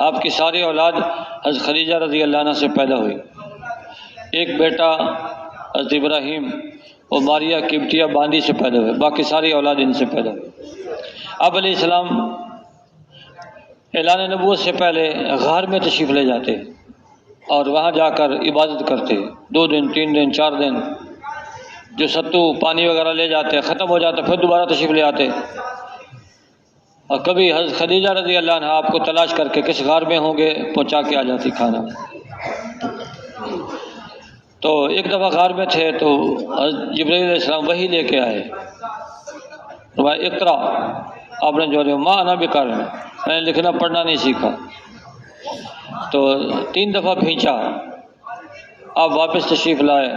S2: آپ کی ساری اولاد حضرت خدیجہ رضی اللہ عنہ سے پیدا ہوئی، ایک بیٹا حضرت ابراہیم اور ماریہ قبطیہ باندی سے پیدا ہوئے، باقی ساری اولاد ان سے پیدا ہوئی۔ آپ علیہ السلام اعلان نبوت سے پہلے غار میں تشریف لے جاتے اور وہاں جا کر عبادت کرتے، 2 دن 3 دن 4 دن، جو ستو پانی وغیرہ لے جاتے ختم ہو جاتا پھر دوبارہ تشریف لے آتے، اور کبھی حضرت خدیجہ رضی اللہ عنہ آپ کو تلاش کر کے کس غار میں ہوں گے پہنچا کے آ جاتی کھانا۔ تو ایک دفعہ غار میں تھے تو حضرت جبرائیل علیہ السلام وحی لے کے آئے، اقرا، آپ نے جو ماں انا بقارئ، میں نے لکھنا پڑھنا نہیں سیکھا، تو 3 دفعہ کھینچا، آپ واپس تشریف لائے،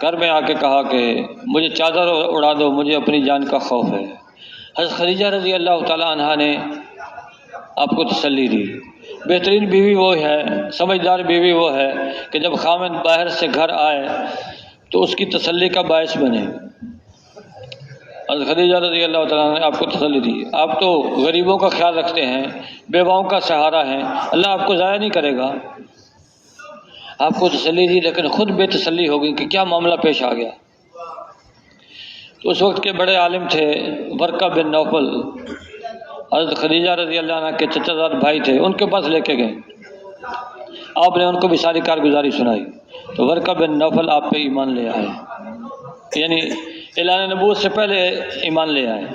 S2: گھر میں آ کے کہا کہ مجھے چادر اڑا دو، مجھے اپنی جان کا خوف ہے۔ حضرت خدیجہ رضی اللہ تعالیٰ عنہ نے آپ کو تسلی دی۔ بہترین بیوی وہ ہے، سمجھدار بیوی وہ ہے کہ جب خامد باہر سے گھر آئے تو اس کی تسلی کا باعث بنے۔ حضرت خدیجہ رضی اللہ تعالیٰ عنہ نے آپ کو تسلی دی، آپ تو غریبوں کا خیال رکھتے ہیں، بیواؤں کا سہارا ہیں، اللہ آپ کو ضائع نہیں کرے گا، آپ کو تسلی دی، لیکن خود بے تسلی ہو گئی کہ کیا معاملہ پیش آ گیا۔ تو اس وقت کے بڑے عالم تھے ورقہ بن نوفل، حضرت خدیجہ رضی اللہ عنہ کے چچا زاد بھائی تھے، ان کے پاس لے کے گئے، آپ نے ان کو بھی ساری کارگزاری سنائی، تو ورقہ بن نوفل آپ پہ ایمان لے آئے، یعنی اعلان نبوت سے پہلے ایمان لے آئے،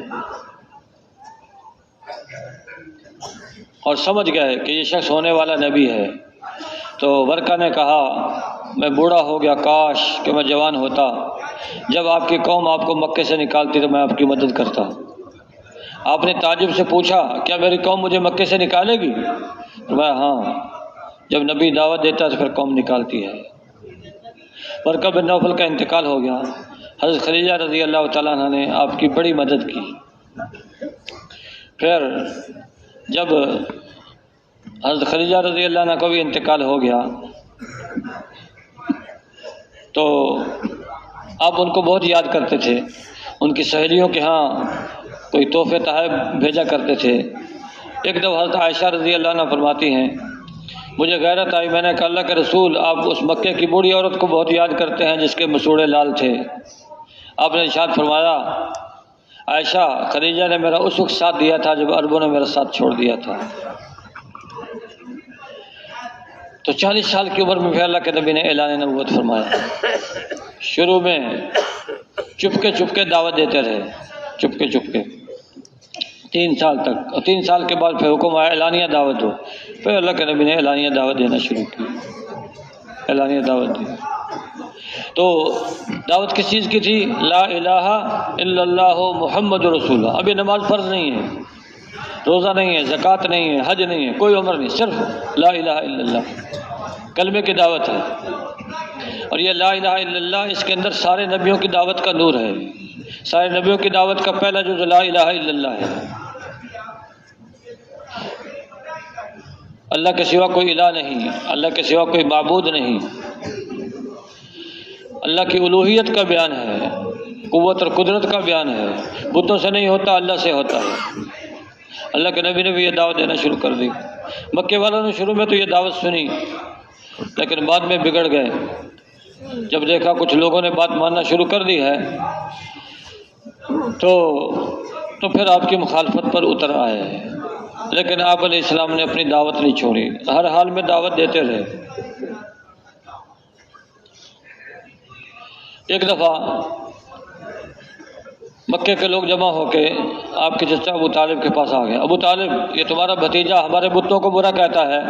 S2: اور سمجھ گئے کہ یہ شخص ہونے والا نبی ہے۔ تو ورقہ نے کہا میں بوڑھا ہو گیا، کاش کہ میں جوان ہوتا، جب آپ کی قوم آپ کو مکے سے نکالتی تو میں آپ کی مدد کرتا۔ آپ نے تعجب سے پوچھا کیا میری قوم مجھے مکے سے نکالے گی؟ فرمایا ہاں، جب نبی دعوت دیتا ہے تو پھر قوم نکالتی ہے۔ ورقہ بن نوفل کا انتقال ہو گیا، حضرت خدیجہ رضی اللہ تعالیٰ عنہ نے آپ کی بڑی مدد کی۔ پھر جب حضرت خدیجہ رضی اللہ عنہ کا بھی انتقال ہو گیا تو آپ ان کو بہت یاد کرتے تھے، ان کی سہیلیوں کے ہاں کوئی تحفے تحائف بھیجا کرتے تھے۔ ایک دفعہ حضرت عائشہ رضی اللہ عنہ فرماتی ہیں مجھے غیرت آئی، میں نے کہا اللہ کے رسول آپ اس مکے کی بوڑھی عورت کو بہت یاد کرتے ہیں جس کے مسوڑے لال تھے۔ آپ نے ارشاد فرمایا عائشہ خدیجہ نے میرا اس وقت ساتھ دیا تھا جب عربوں نے میرا ساتھ چھوڑ دیا تھا۔ تو 40 سال کی عمر میں پھر اللہ کے نبی نے اعلان نبوت فرمایا۔ شروع میں چپکے دعوت دیتے رہے، چپکے 3 سال تک، اور 3 سال کے بعد پھر حکم آیا اعلانیہ دعوت دو۔ پھر اللہ کے نبی نے اعلانیہ دعوت دینا شروع کی، اعلانیہ دعوت دی۔ تو دعوت کس چیز کی تھی؟ لا الہ الا اللہ محمد رسول اللہ۔ اب یہ نماز فرض نہیں ہے، روزہ نہیں ہے، زکوٰۃ نہیں ہے، حج نہیں ہے، کوئی عمر نہیں، صرف لا الہ الا اللہ، کلمے کی دعوت ہے۔ اور یہ لا الہ الا اللہ، اس کے اندر سارے نبیوں کی دعوت کا نور ہے۔ سارے نبیوں کی دعوت کا پہلا جز لا الہ الا اللہ ہے۔ اللہ کے سوا کوئی الہ نہیں، اللہ کے سوا کوئی معبود نہیں۔ اللہ کی الوہیت کا بیان ہے، قوت اور قدرت کا بیان ہے، بتوں سے نہیں ہوتا، اللہ سے ہوتا ہے۔ اللہ کے نبی نے بھی یہ دعوت دینا شروع کر دی۔ مکے والوں نے شروع میں تو یہ دعوت سنی، لیکن بعد میں بگڑ گئے۔ جب دیکھا کچھ لوگوں نے بات ماننا شروع کر دی ہے تو پھر آپ کی مخالفت پر اتر آئے۔ لیکن آپ علیہ السلام نے اپنی دعوت نہیں چھوڑی، ہر حال میں دعوت دیتے رہے۔ ایک دفعہ مکے کے لوگ جمع ہو کے آپ کے چچا ابو طالب کے پاس آ گئے۔ ابو طالب، یہ تمہارا بھتیجا ہمارے بتوں کو برا کہتا ہے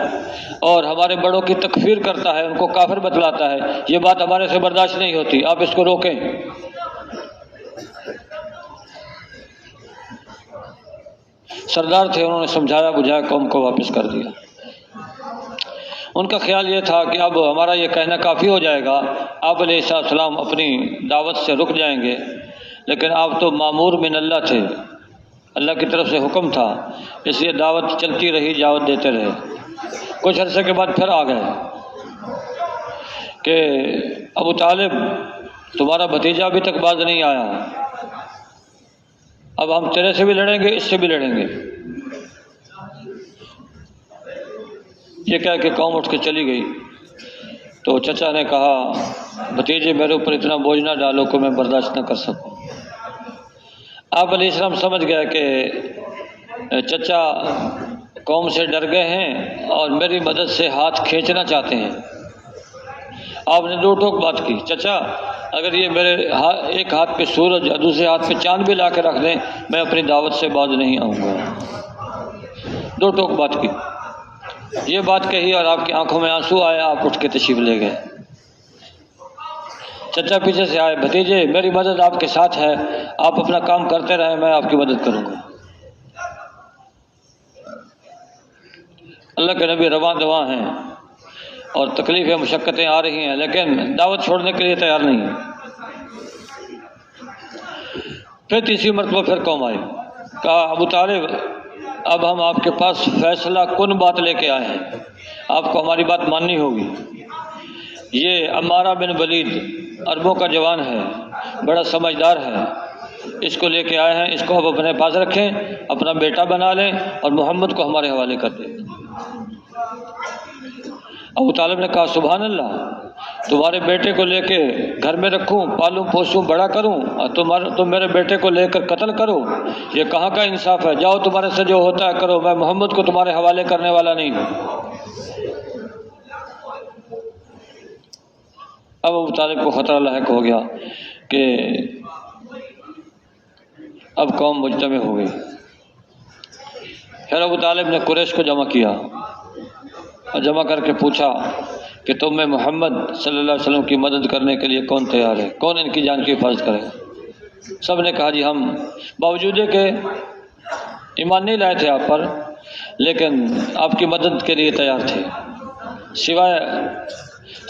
S2: اور ہمارے بڑوں کی تکفیر کرتا ہے، ان کو کافر بتلاتا ہے، یہ بات ہمارے سے برداشت نہیں ہوتی، آپ اس کو روکیں۔ سردار تھے، انہوں نے سمجھایا بجھایا، قوم کو واپس کر دیا۔ ان کا خیال یہ تھا کہ اب ہمارا یہ کہنا کافی ہو جائے گا، آپ علیہ السلام اپنی دعوت سے رک جائیں گے۔ لیکن آپ تو مامور من اللہ تھے، اللہ کی طرف سے حکم تھا، اس لیے دعوت چلتی رہی، دعوت دیتے رہے۔ کچھ عرصے کے بعد پھر آ گئے کہ ابو طالب، تمہارا بھتیجا ابھی تک باز نہیں آیا، اب ہم تیرے سے بھی لڑیں گے، اس سے بھی لڑیں گے۔ یہ کہہ کے قوم اٹھ کے چلی گئی۔ تو چچا نے کہا، بھتیجے میرے اوپر اتنا بوجھ نہ ڈالو کہ میں برداشت نہ کر سکوں۔ آپ علیہ السلام سمجھ گئے کہ چچا قوم سے ڈر گئے ہیں اور میری مدد سے ہاتھ کھینچنا چاہتے ہیں۔ آپ نے دو ٹوک بات کی، چچا اگر یہ میرے ایک ہاتھ پہ سورج اور دوسرے ہاتھ پہ چاند بھی لا کے رکھ دیں، میں اپنی دعوت سے باز نہیں آؤں گا۔ دو ٹوک بات کی، یہ بات کہی اور آپ کی آنکھوں میں آنسو آئے، آپ اٹھ کے تشریف لے گئے۔ چچا پیچھے سے آئے، بھتیجے میری مدد آپ کے ساتھ ہے، آپ اپنا کام کرتے رہیں، میں آپ کی مدد کروں گا۔ اللہ کے نبی رواں دواں ہیں اور تکلیفیں مشقتیں آ رہی ہیں، لیکن دعوت چھوڑنے کے لیے تیار نہیں ہیں۔ پھر تیسری مرتبہ پھر قوم آئی، کہا ابو طالب اب ہم آپ کے پاس فیصلہ کن بات لے کے آئے ہیں، آپ کو ہماری بات ماننی ہوگی۔ یہ عمارہ بن ولید عربوں کا جوان ہے، بڑا سمجھدار ہے، اس کو لے کے آئے ہیں، اس کو آپ اپنے پاس رکھیں، اپنا بیٹا بنا لیں اور محمد کو ہمارے حوالے کر دیں۔ ابو طالب نے کہا سبحان اللہ، تمہارے بیٹے کو لے کے گھر میں رکھوں، پالوں پوسوں، بڑا کروں اور تم میرے بیٹے کو لے کر قتل کرو، یہ کہاں کا انصاف ہے؟ جاؤ تمہارے سے جو ہوتا ہے کرو، میں محمد کو تمہارے حوالے کرنے والا نہیں ہوں۔ اب ابو طالب کو خطرہ لاحق ہو گیا کہ اب قوم مجتمع ہو گئی۔ پھر ابو طالب نے قریش کو جمع کیا اور جمع کر کے پوچھا کہ تم میں محمد صلی اللہ علیہ وسلم کی مدد کرنے کے لیے کون تیار ہے، کون ان کی جان کی حفاظت کرے گا؟ سب نے کہا جی ہم، باوجود کہ ایمان نہیں لائے تھے آپ پر، لیکن آپ کی مدد کے لیے تیار تھے،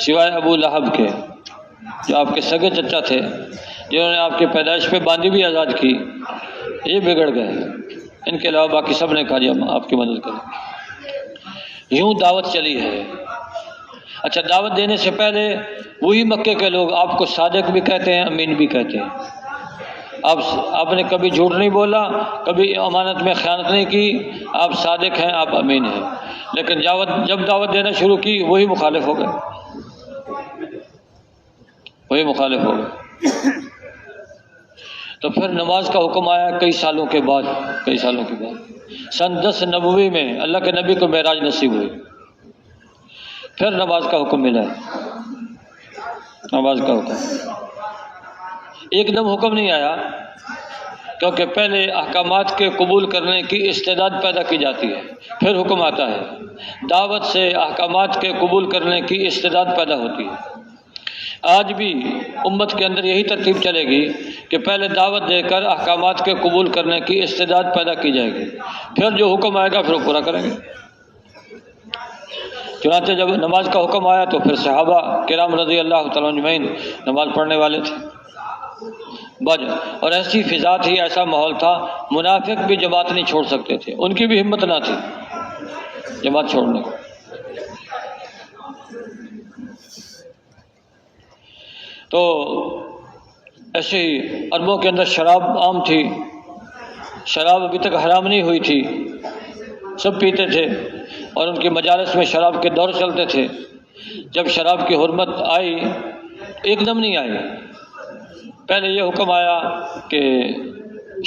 S2: سوائے ابو لہب کے جو آپ کے سگے چچا تھے، جنہوں نے آپ کی پیدائش پہ باندھی بھی آزاد کی، یہ بگڑ گئے۔ ان کے علاوہ باقی سب نے کہا جی ہم آپ کی مدد کریں۔ یوں دعوت چلی ہے۔ اچھا، دعوت دینے سے پہلے وہی مکے کے لوگ آپ کو صادق بھی کہتے ہیں، امین بھی کہتے ہیں۔ آپ نے کبھی جھوٹ نہیں بولا، کبھی امانت میں خیانت نہیں کی، آپ صادق ہیں، آپ امین ہیں۔ لیکن جب دعوت دینا شروع کی وہی مخالف ہو گئے، تو پھر نماز کا حکم آیا کئی سالوں کے بعد سن 10 نبوی میں اللہ کے نبی کو معراج نصیب ہوئی، پھر نماز کا حکم ملا ہے، نماز کا حکم ایک دم حکم نہیں آیا، کیونکہ پہلے احکامات کے قبول کرنے کی استعداد پیدا کی جاتی ہے، پھر حکم آتا ہے۔ دعوت سے احکامات کے قبول کرنے کی استعداد پیدا ہوتی ہے۔ آج بھی امت کے اندر یہی ترتیب چلے گی کہ پہلے دعوت دے کر احکامات کے قبول کرنے کی استعداد پیدا کی جائے گی، پھر جو حکم آئے گا پھر وہ پورا کریں گے۔ چنانچہ جب نماز کا حکم آیا تو پھر صحابہ کرام رضی اللہ تعالیٰ اجمعین نماز پڑھنے والے تھے، اور ایسی فضا تھی، ایسا ماحول تھا، منافق بھی جماعت نہیں چھوڑ سکتے تھے، ان کی بھی ہمت نہ تھی جماعت چھوڑنے کی۔ تو ایسے ہی عربوں کے اندر شراب عام تھی، شراب ابھی تک حرام نہیں ہوئی تھی، سب پیتے تھے اور ان کی مجالس میں شراب کے دور چلتے تھے۔ جب شراب کی حرمت آئی ایک دم نہیں آئی، پہلے یہ حکم آیا کہ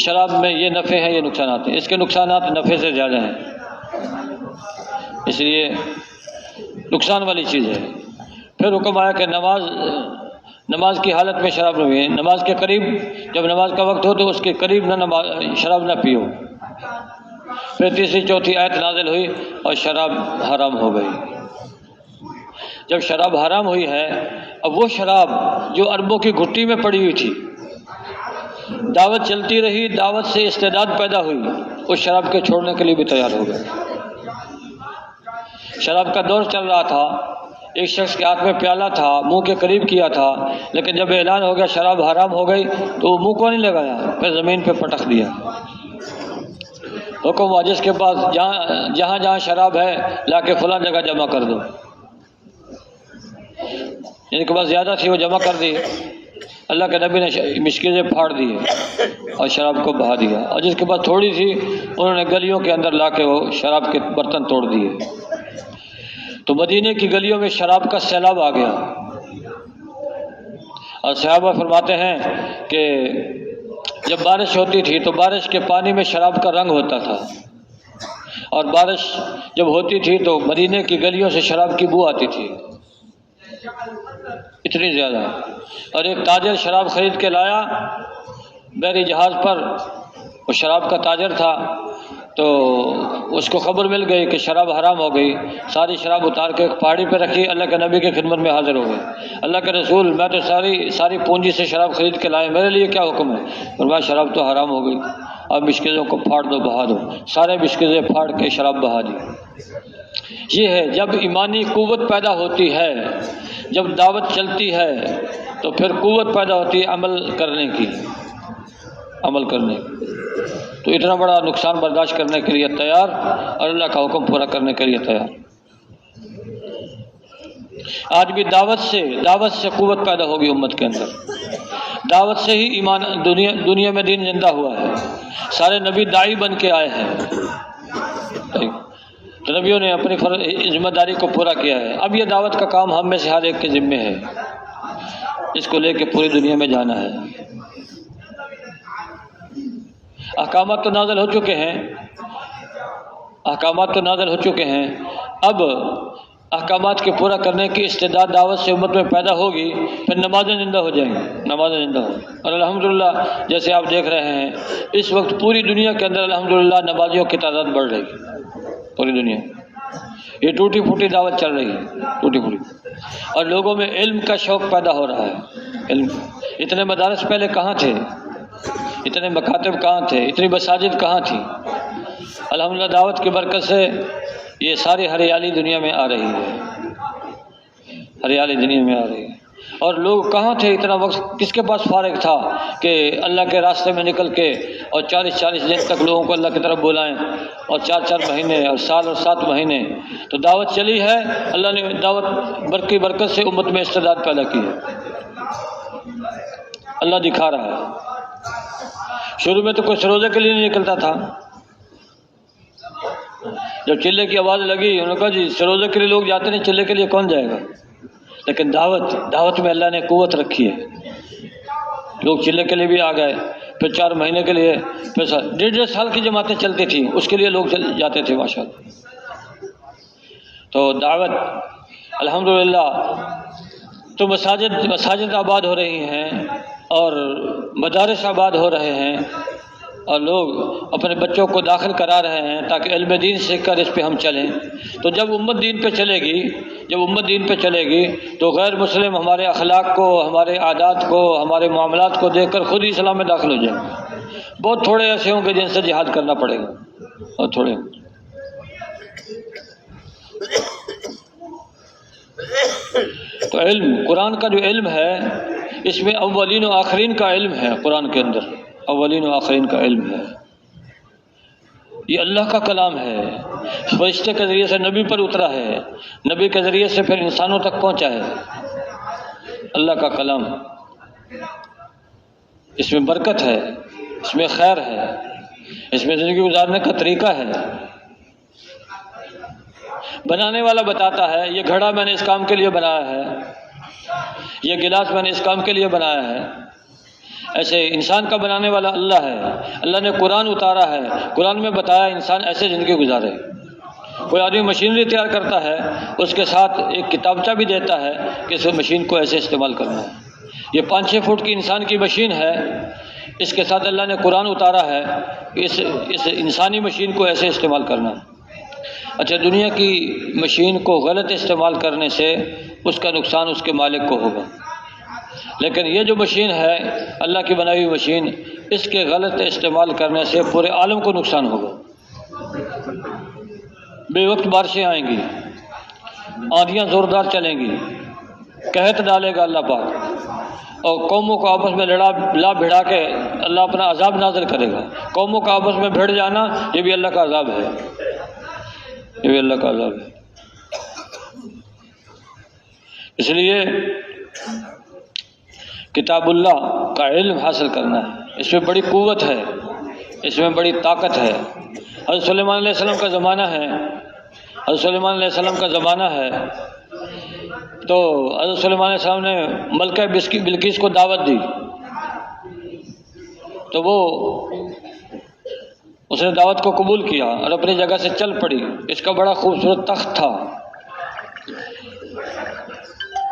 S2: شراب میں یہ نفع ہے، یہ نقصانات ہیں، اس کے نقصانات نفع سے زیادہ ہیں، اس لیے نقصان والی چیز ہے۔ پھر حکم آیا کہ نماز کی حالت میں شراب نہ پیئے، نماز کے قریب جب نماز کا وقت ہو تو اس کے قریب شراب نہ پیو۔ پھر تیسری چوتھی آیت نازل ہوئی اور شراب حرام ہو گئی۔ جب شراب حرام ہوئی ہے، اب وہ شراب جو عربوں کی گھٹی میں پڑی ہوئی تھی، دعوت چلتی رہی، دعوت سے استعداد پیدا ہوئی، اس شراب کے چھوڑنے کے لیے بھی تیار ہو گئے۔ شراب کا دور چل رہا تھا، ایک شخص کے ہاتھ میں پیالہ تھا، منہ کے قریب کیا تھا، لیکن جب اعلان ہو گیا شراب حرام ہو گئی تو وہ منہ کو نہیں لگایا، پھر زمین پہ پٹک دیا۔ حکم ہوا جس کے پاس جہاں شراب ہے لا کے فلاں جگہ جمع کر دو۔ جن کے پاس زیادہ تھی وہ جمع کر دی، اللہ کے نبی نے مشکلیں پھاڑ دی اور شراب کو بہا دیا، اور جس کے پاس تھوڑی تھی انہوں نے گلیوں کے اندر لا کے وہ شراب کے برتن توڑ دیے۔ تو مدینے کی گلیوں میں شراب کا سیلاب آ گیا، اور صحابہ فرماتے ہیں کہ جب بارش ہوتی تھی تو بارش کے پانی میں شراب کا رنگ ہوتا تھا، اور بارش جب ہوتی تھی تو مدینے کی گلیوں سے شراب کی بو آتی تھی، اتنی زیادہ۔ اور ایک تاجر شراب خرید کے لایا بحری جہاز پر، وہ شراب کا تاجر تھا، تو اس کو خبر مل گئی کہ شراب حرام ہو گئی، ساری شراب اتار کے ایک پہاڑی پہ رکھی، اللہ کے نبی کی خدمت میں حاضر ہو گئے۔ اللہ کے رسول، میں تو ساری پونجی سے شراب خرید کے لائے، میرے لیے کیا حکم ہے؟ فرمایا شراب تو حرام ہو گئی، اب مشکلوں کو پھاڑ دو، بہا دو۔ سارے مشکلیں پھاڑ کے شراب بہا دی۔ یہ ہے جب ایمانی قوت پیدا ہوتی ہے، جب دعوت چلتی ہے تو پھر قوت پیدا ہوتی ہے عمل کرنے کی۔ تو اتنا بڑا نقصان برداشت کرنے کے لیے تیار، اور اللہ کا حکم پورا کرنے کے لیے تیار۔ آج بھی دعوت سے قوت پیدا ہوگی امت کے اندر، دعوت سے ہی ایمان دنیا میں دین زندہ ہوا ہے۔ سارے نبی داعی بن کے آئے ہیں، تو نبیوں نے اپنی ذمہ داری کو پورا کیا ہے۔ اب یہ دعوت کا کام ہم میں سے ہر ایک کے ذمے ہے، اس کو لے کے پوری دنیا میں جانا ہے۔ احکامات تو نازل ہو چکے ہیں، اب احکامات کے پورا کرنے کی استعداد دعوت سے امت میں پیدا ہوگی، پھر نمازیں زندہ ہو جائیں گی، اور الحمدللہ جیسے آپ دیکھ رہے ہیں اس وقت پوری دنیا کے اندر الحمدللہ نمازیوں کی تعداد بڑھ رہی ہے، پوری دنیا یہ ٹوٹی پھوٹی دعوت چل رہی ہے، اور لوگوں میں علم کا شوق پیدا ہو رہا ہے۔ اتنے مدارس پہلے کہاں تھے، اتنے مکاتب کہاں تھے، اتنی مساجد کہاں تھی؟ الحمدللہ دعوت کی برکت سے یہ ساری ہریالی دنیا میں آ رہی ہے، اور لوگ کہاں تھے اتنا وقت، کس کے پاس فارغ تھا کہ اللہ کے راستے میں نکل کے اور 40 دن تک لوگوں کو اللہ کی طرف بلائیں، اور 4 مہینے اور سال اور 7 مہینے تو دعوت چلی ہے۔ اللہ نے دعوت کی برکت سے امت میں استعداد پیدا کی ہے، اللہ دکھا رہا ہے۔ شروع میں تو کوئی سروزے کے لیے نہیں نکلتا تھا، جب چلے کی آواز لگی انہوں نے کہا جی سروزے کے لیے لوگ جاتے نہیں، چلے کے لیے کون جائے گا؟ لیکن دعوت میں اللہ نے قوت رکھی ہے، لوگ چلے کے لیے بھی آ گئے، پھر 4 مہینے کے لیے، پھر 1.5 سال کی جماعتیں چلتی تھیں، اس کے لیے لوگ جاتے تھے ماشاءاللہ۔ تو دعوت الحمدللہ، تو مساجد آباد ہو رہی ہیں اور مدارس آباد ہو رہے ہیں، اور لوگ اپنے بچوں کو داخل کرا رہے ہیں تاکہ علم دین سیکھ کر اس پہ ہم چلیں۔ تو جب امت دین پہ چلے گی تو غیر مسلم ہمارے اخلاق کو، ہمارے عادات کو، ہمارے معاملات کو دیکھ کر خود ہی اسلام میں داخل ہو جائیں گے۔ بہت تھوڑے ایسے ہوں گے جن سے جہاد کرنا پڑے گا، اور تھوڑے ہوں گے۔ تو علم، قرآن کا جو علم ہے، اس میں اولین و آخرین کا علم ہے۔ قرآن کے اندر اولین و آخرین کا علم ہے، یہ اللہ کا کلام ہے، فرشتے کے ذریعے سے نبی پر اترا ہے، نبی کے ذریعے سے پھر انسانوں تک پہنچا ہے، اللہ کا کلام۔ اس میں برکت ہے، اس میں خیر ہے، اس میں زندگی گزارنے کا طریقہ ہے۔ بنانے والا بتاتا ہے، یہ گھڑا میں نے اس کام کے لیے بنایا ہے، یہ گلاس میں نے اس کام کے لیے بنایا ہے۔ ایسے انسان کا بنانے والا اللہ ہے، اللہ نے قرآن اتارا ہے، قرآن میں بتایا انسان ایسے زندگی گزارے۔ کوئی آدمی مشینری تیار کرتا ہے، اس کے ساتھ ایک کتابچہ بھی دیتا ہے کہ اس مشین کو ایسے استعمال کرنا ہے۔ یہ 5-6 فٹ کی انسان کی مشین ہے، اس کے ساتھ اللہ نے قرآن اتارا ہے کہ اس انسانی مشین کو ایسے استعمال کرنا ہے۔ اچھا، دنیا کی مشین کو غلط استعمال کرنے سے اس کا نقصان اس کے مالک کو ہوگا، لیکن یہ جو مشین ہے، اللہ کی بنائی ہوئی مشین، اس کے غلط استعمال کرنے سے پورے عالم کو نقصان ہوگا۔ بے وقت بارشیں آئیں گی، آندھیاں زوردار چلیں گی، قحط ڈالے گا اللہ پاک، اور قوموں کو آپس میں لا بھڑا کے اللہ اپنا عذاب نازل کرے گا۔ قوموں کا آپس میں بھڑ جانا، یہ بھی اللہ کا عذاب ہے، یہ بھی اللہ کا عذاب ہے۔ اس لیے کتاب اللہ کا علم حاصل کرنا ہے، اس میں بڑی قوت ہے، اس میں بڑی طاقت ہے۔ حضرت سلیمان علیہ السلام کا زمانہ ہے، حضرت سلیمان علیہ السلام کا زمانہ ہے، تو حضرت سلیمان علیہ السلام نے ملکہ بلقیس کو دعوت دی، تو وہ اس نے دعوت کو قبول کیا اور اپنی جگہ سے چل پڑی۔ اس کا بڑا خوبصورت تخت تھا،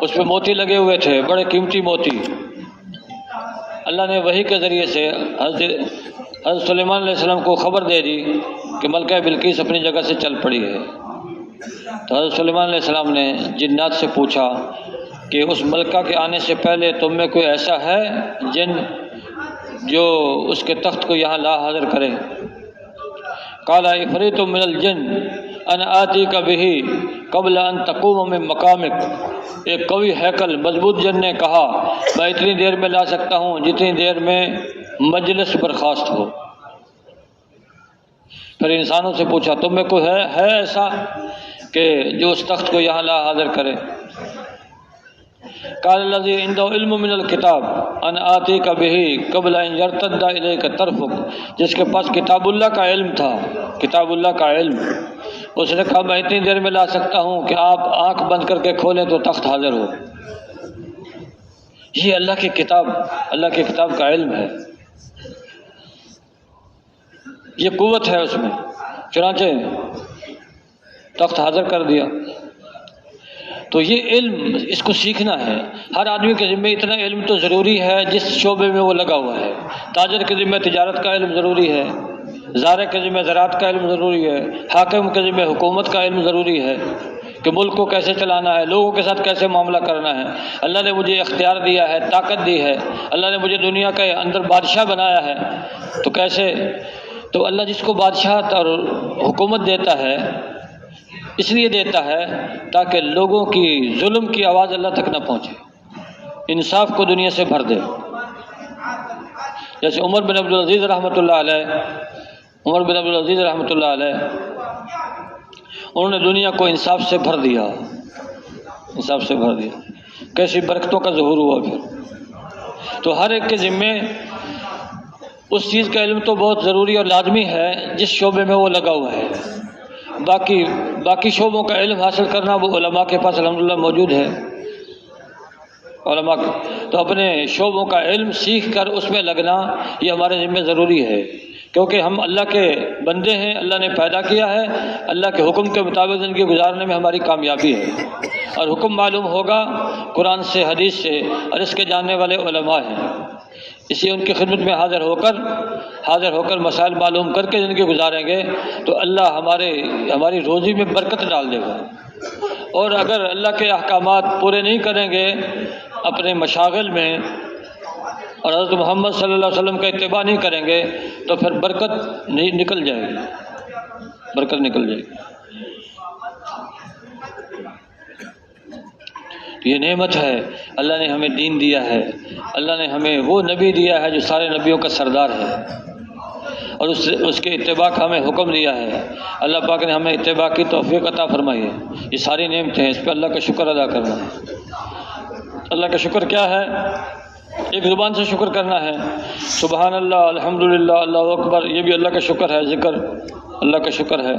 S2: اس پہ موتی لگے ہوئے تھے، بڑے قیمتی موتی۔ اللہ نے وحی کے ذریعے سے حضرت سلیمان علیہ السلام کو خبر دے دی کہ ملکہ بلقیس اپنی جگہ سے چل پڑی ہے۔ تو حضرت سلیمان علیہ السلام نے جنات سے پوچھا کہ اس ملکہ کے آنے سے پہلے تم میں کوئی ایسا ہے جن جو اس کے تخت کو یہاں لا حاضر کرے؟ قال عفریت من الجن انا آتیک بہ قبل ان تقوم من مقامک۔ ایک قوی ہیکل مضبوط جن نے کہا، میں اتنی دیر میں لا سکتا ہوں جتنی دیر میں مجلس برخاست ہو۔ پھر انسانوں سے پوچھا، تم میں کوئی ہے ایسا کہ جو اس تخت کو یہاں لا حاضر کرے؟ قال الذی عنده علم من الکتاب انا آتیک بہ قبل ان یرتد الیک طرفک۔ جس کے پاس کتاب اللہ کا علم تھا، کتاب اللہ کا علم، اس نے کہا میں اتنی دیر میں لا سکتا ہوں کہ آپ آنکھ بند کر کے کھولیں تو تخت حاضر ہو۔ یہ اللہ کی کتاب کا علم ہے، یہ قوت ہے اس میں، چنانچہ تخت حاضر کر دیا۔ تو یہ علم، اس کو سیکھنا ہے۔ ہر آدمی کے ذمہ اتنا علم تو ضروری ہے جس شعبے میں وہ لگا ہوا ہے۔ تاجر کے ذمہ تجارت کا علم ضروری ہے، زارع کے ذمہ زراعت کا علم ضروری ہے، حاکم کے ذمہ حکومت کا علم ضروری ہے کہ ملک کو کیسے چلانا ہے، لوگوں کے ساتھ کیسے معاملہ کرنا ہے۔ اللہ نے مجھے اختیار دیا ہے، طاقت دی ہے، اللہ نے مجھے دنیا کے اندر بادشاہ بنایا ہے، تو کیسے؟ تو اللہ جس کو بادشاہت اور حکومت دیتا ہے اس لیے دیتا ہے تاکہ لوگوں کی ظلم کی آواز اللہ تک نہ پہنچے، انصاف کو دنیا سے بھر دے۔ جیسے عمر بن عبدالعزیز رحمۃ اللہ علیہ، انہوں نے دنیا کو انصاف سے بھر دیا، کیسی برکتوں کا ظہور ہوا۔ پھر تو ہر ایک کے ذمے اس چیز کا علم تو بہت ضروری اور لازمی ہے جس شعبے میں وہ لگا ہوا ہے۔ باقی شعبوں کا علم حاصل کرنا وہ علماء کے پاس الحمدللہ موجود ہے۔ علماء کو، تو اپنے شعبوں کا علم سیکھ کر اس میں لگنا یہ ہمارے ذمہ ضروری ہے، کیونکہ ہم اللہ کے بندے ہیں، اللہ نے پیدا کیا ہے، اللہ کے حکم کے مطابق زندگی گزارنے میں ہماری کامیابی ہے، اور حکم معلوم ہوگا قرآن سے، حدیث سے، اور اس کے جاننے والے علماء ہیں، اسی ان کی خدمت میں حاضر ہو کر مسائل معلوم کر کے زندگی گزاریں گے تو اللہ ہماری روزی میں برکت ڈال دے گا، اور اگر اللہ کے احکامات پورے نہیں کریں گے اپنے مشاغل میں اور حضرت محمد صلی اللہ علیہ وسلم کا اتباع نہیں کریں گے تو پھر برکت نکل جائے گی۔ یہ نعمت ہے، اللہ نے ہمیں دین دیا ہے، اللہ نے ہمیں وہ نبی دیا ہے جو سارے نبیوں کا سردار ہے، اور اس کے اتباع کا ہمیں حکم دیا ہے، اللہ پاک نے ہمیں اتباع کی توفیق عطا فرمائی ہے۔ یہ ساری نعمتیں ہیں، اس پہ اللہ کا شکر ادا کرنا ہے۔ اللہ کا شکر کیا ہے؟ ایک زبان سے شکر کرنا ہے، سبحان اللہ، الحمدللہ، اللہ اکبر، یہ بھی اللہ کا شکر ہے، ذکر اللہ کا شکر ہے۔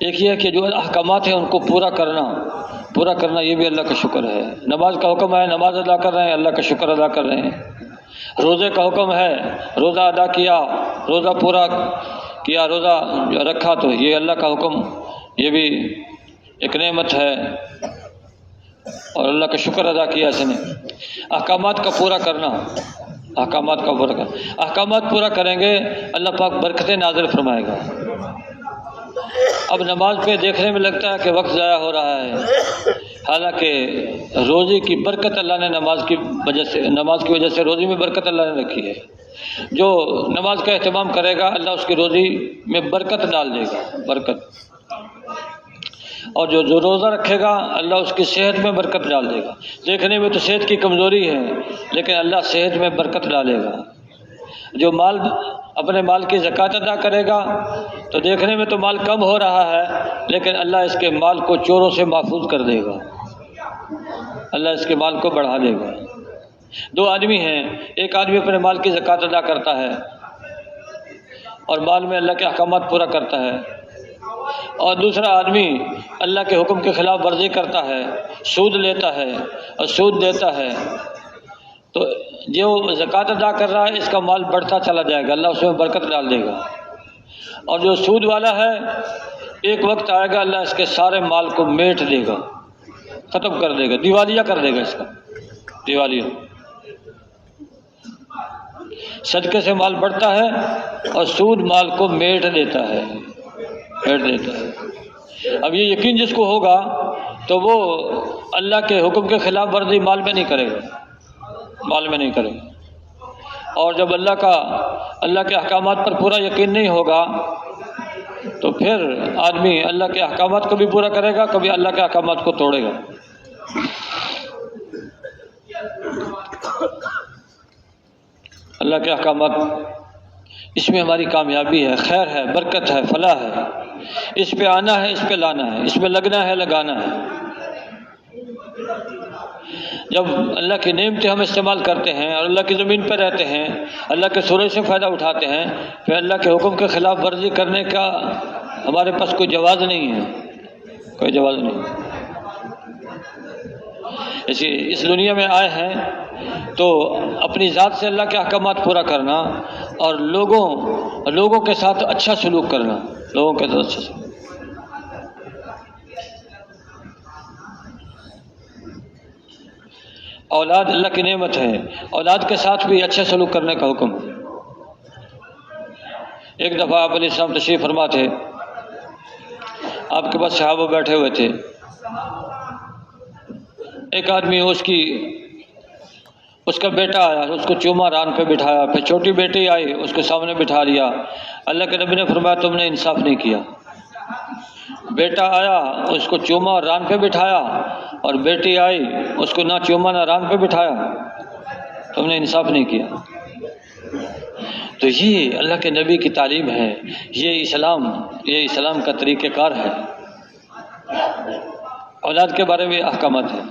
S2: ایک یہ ہے کہ جو احکامات ہیں ان کو پورا کرنا یہ بھی اللہ کا شکر ہے۔ نماز کا حکم ہے، نماز ادا کر رہے ہیں، اللہ کا شکر ادا کر رہے ہیں۔ روزے کا حکم ہے، روزہ ادا کیا، روزہ پورا کیا، روزہ رکھا، تو یہ اللہ کا حکم، یہ بھی ایک نعمت ہے اور اللہ کا شکر ادا کیا اس نے۔ احکامات کا پورا کرنا، احکامات پورا کریں گے اللہ پاک برکتیں نازل فرمائے گا۔ اب نماز پہ دیکھنے میں لگتا ہے کہ وقت ضائع ہو رہا ہے، حالانکہ روزی کی برکت اللہ نے نماز کی وجہ سے روزی میں برکت اللہ نے رکھی ہے۔ جو نماز کا اہتمام کرے گا اللہ اس کی روزی میں برکت ڈال دے گا، اور جو روزہ رکھے گا اللہ اس کی صحت میں برکت ڈال دے گا۔ دیکھنے میں تو صحت کی کمزوری ہے لیکن اللہ صحت میں برکت ڈالے گا۔ جو اپنے مال کی زکوٰۃ ادا کرے گا تو دیکھنے میں تو مال کم ہو رہا ہے لیکن اللہ اس کے مال کو چوروں سے محفوظ کر دے گا، اللہ اس کے مال کو بڑھا دے گا۔ دو آدمی ہیں، ایک آدمی اپنے مال کی زکوٰۃ ادا کرتا ہے اور مال میں اللہ کے احکامات پورا کرتا ہے، اور دوسرا آدمی اللہ کے حکم کے خلاف ورزی کرتا ہے، سود لیتا ہے اور سود دیتا ہے، تو جو زکوٰۃ ادا کر رہا ہے اس کا مال بڑھتا چلا جائے گا، اللہ اس میں برکت ڈال دے گا، اور جو سود والا ہے ایک وقت آئے گا اللہ اس کے سارے مال کو میٹ دے گا، ختم کر دے گا، دیوالیہ کر دے گا، اس کا دیوالیہ۔ صدقے سے مال بڑھتا ہے اور سود مال کو میٹ دیتا ہے۔ اب یہ یقین جس کو ہوگا تو وہ اللہ کے حکم کے خلاف ورزی مال میں نہیں کرے گا، اور جب اللہ کے احکامات پر پورا یقین نہیں ہوگا تو پھر آدمی اللہ کے احکامات کو بھی پورا کرے گا، کبھی اللہ کے احکامات کو توڑے گا۔ اللہ کے احکامات، اس میں ہماری کامیابی ہے، خیر ہے، برکت ہے، فلاح ہے، اس پہ آنا ہے، اس پہ لانا ہے، اس پہ لگنا ہے، لگانا ہے۔ جب اللہ کی نعمتیں ہم استعمال کرتے ہیں اور اللہ کی زمین پہ رہتے ہیں، اللہ کے سورج سے فائدہ اٹھاتے ہیں، پھر اللہ کے حکم کے خلاف ورزی کرنے کا ہمارے پاس کوئی جواز نہیں ہے، کوئی جواز نہیں۔ اس دنیا میں آئے ہیں تو اپنی ذات سے اللہ کے احکامات پورا کرنا اور لوگوں کے ساتھ اچھا سلوک کرنا، لوگوں کے ساتھ اچھا سلوک۔ اولاد اللہ کی نعمت ہے، اولاد کے ساتھ بھی اچھا سلوک کرنے کا حکم ہے۔ ایک دفعہ آپ علیہ السلام تشریف فرما تھے، آپ کے پاس صحابہ بیٹھے ہوئے تھے، ایک آدمی اس کا بیٹا آیا، اس کو چوما ران پہ بٹھایا، پھر چھوٹی بیٹی آئی اس کے سامنے بٹھا لیا۔ اللہ کے نبی نے فرمایا تم نے انصاف نہیں کیا، بیٹا آیا اس کو چوما اور ران پہ بٹھایا، اور بیٹی آئی اس کو نہ چوما نہ ران پہ بٹھایا، تم نے انصاف نہیں کیا۔ تو یہ اللہ کے نبی کی تعلیم ہے، یہ اسلام کا طریقہ کار ہے۔ اولاد کے بارے میں احکامات ہیں۔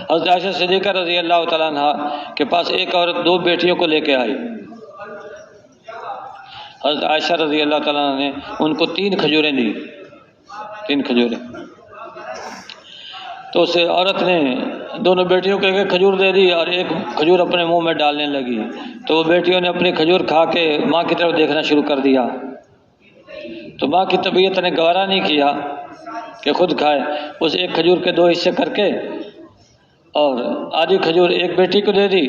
S2: حضرت عائشہ صدیقہ رضی اللہ تعالیٰ عنہ کے پاس ایک عورت 2 بیٹیوں کو لے کے آئی۔ حضرت عائشہ رضی اللہ تعالیٰ عنہ نے ان کو 3 کھجوریں دی، 3 کھجوریں۔ تو اسے عورت نے دونوں بیٹیوں کو ایک کھجور دے دی اور ایک کھجور اپنے منہ میں ڈالنے لگی، تو وہ بیٹیوں نے اپنی کھجور کھا کے ماں کی طرف دیکھنا شروع کر دیا، تو ماں کی طبیعت نے گوارا نہیں کیا کہ خود کھائے، اس ایک کھجور کے 2 حصے کر کے اور آدھی کھجور ایک بیٹی کو دے دی،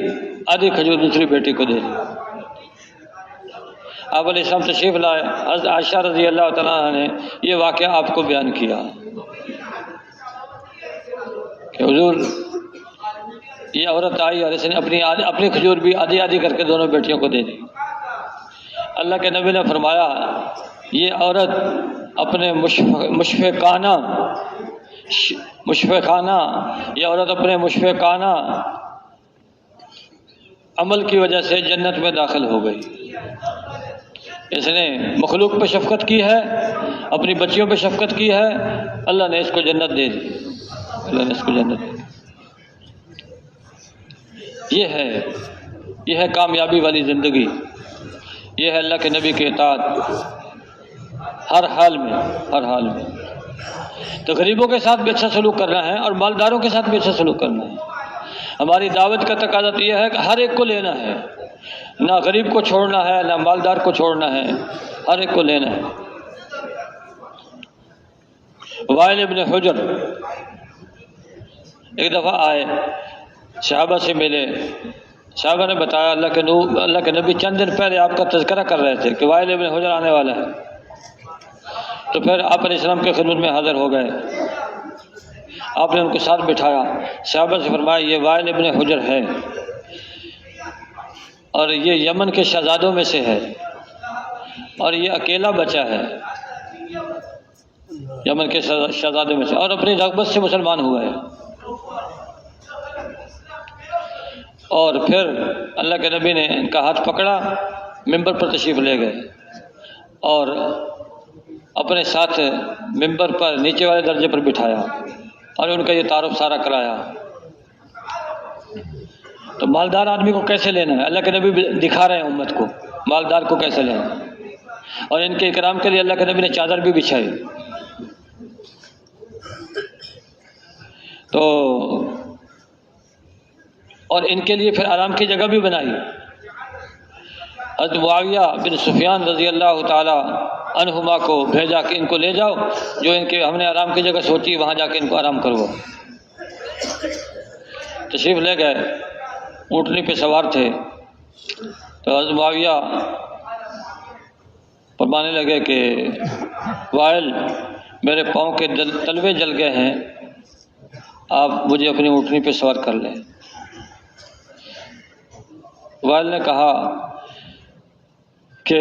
S2: آدھی کھجور دوسری بیٹی کو دے دی۔ آپ علیہ السلام تشریف لائے، حضرت عائشہ رضی اللہ تعالیٰ عنہ نے یہ واقعہ آپ کو بیان کیا کہ حضور یہ عورت آئی اور اس نے اپنی کھجور بھی آدھی آدھی کر کے دونوں بیٹیوں کو دے دی۔ اللہ کے نبی نے فرمایا یہ عورت اپنے مشفقانہ یہ عورت اپنے مشفقانہ عمل کی وجہ سے جنت میں داخل ہو گئی۔ اس نے مخلوق پہ شفقت کی ہے، اپنی بچیوں پہ شفقت کی ہے، اللہ نے اس کو جنت دے دی، اللہ نے اس کو جنت دے دی۔ یہ ہے کامیابی والی زندگی، یہ ہے اللہ کے نبی کی اطاعت ہر حال میں۔ تو غریبوں کے ساتھ بھی اچھا سلوک کرنا ہے اور مالداروں کے ساتھ بھی اچھا سلوک کرنا ہے۔ ہماری دعوت کا تقاضا یہ ہے کہ ہر ایک کو لینا ہے، نہ غریب کو چھوڑنا ہے نہ مالدار کو چھوڑنا ہے، ہر ایک کو لینا ہے۔ وائل ابن حجر ایک دفعہ آئے، صحابہ سے ملے، صحابہ نے بتایا اللہ کے نبی چند دن پہلے آپ کا تذکرہ کر رہے تھے کہ وائل ابن حجر آنے والا ہے، تو پھر آپ علیہ السلام کے خدمت میں حاضر ہو گئے، آپ نے ان کو ساتھ بٹھایا، صحابہ سے فرمایا یہ وائل ابن حجر ہے اور یہ یمن کے شہزادوں میں سے ہے اور یہ اکیلا بچہ ہے یمن کے شہزادوں میں سے، اور اپنی رغبت سے مسلمان ہوا ہے۔ اور پھر اللہ کے نبی نے ان کا ہاتھ پکڑا، ممبر پر تشریف لے گئے اور اپنے ساتھ ممبر پر نیچے والے درجے پر بٹھایا اور ان کا یہ تعارف سارا کرایا۔ تو مالدار آدمی کو کیسے لینا ہے، اللہ کے نبی دکھا رہے ہیں امت کو مالدار کو کیسے لینا ہے، اور ان کے اکرام کے لیے اللہ کے نبی نے چادر بھی بچھائی۔ تو اور ان کے لیے پھر آرام کی جگہ بھی بنائی۔ حضرت معاویہ بن سفیان رضی اللہ تعالی عنہما کو بھیجا کہ ان کو لے جاؤ، جو ان کے ہم نے آرام کی جگہ سوچی وہاں جا کے ان کو آرام کرو۔ تشریف لے گئے، اونٹنی پہ سوار تھے، تو حضرت معاویہ فرمانے لگے کہ وائل میرے پاؤں کے تلوے جل گئے ہیں، آپ مجھے اپنی اونٹنی پہ سوار کر لیں۔ وائل نے کہا کہ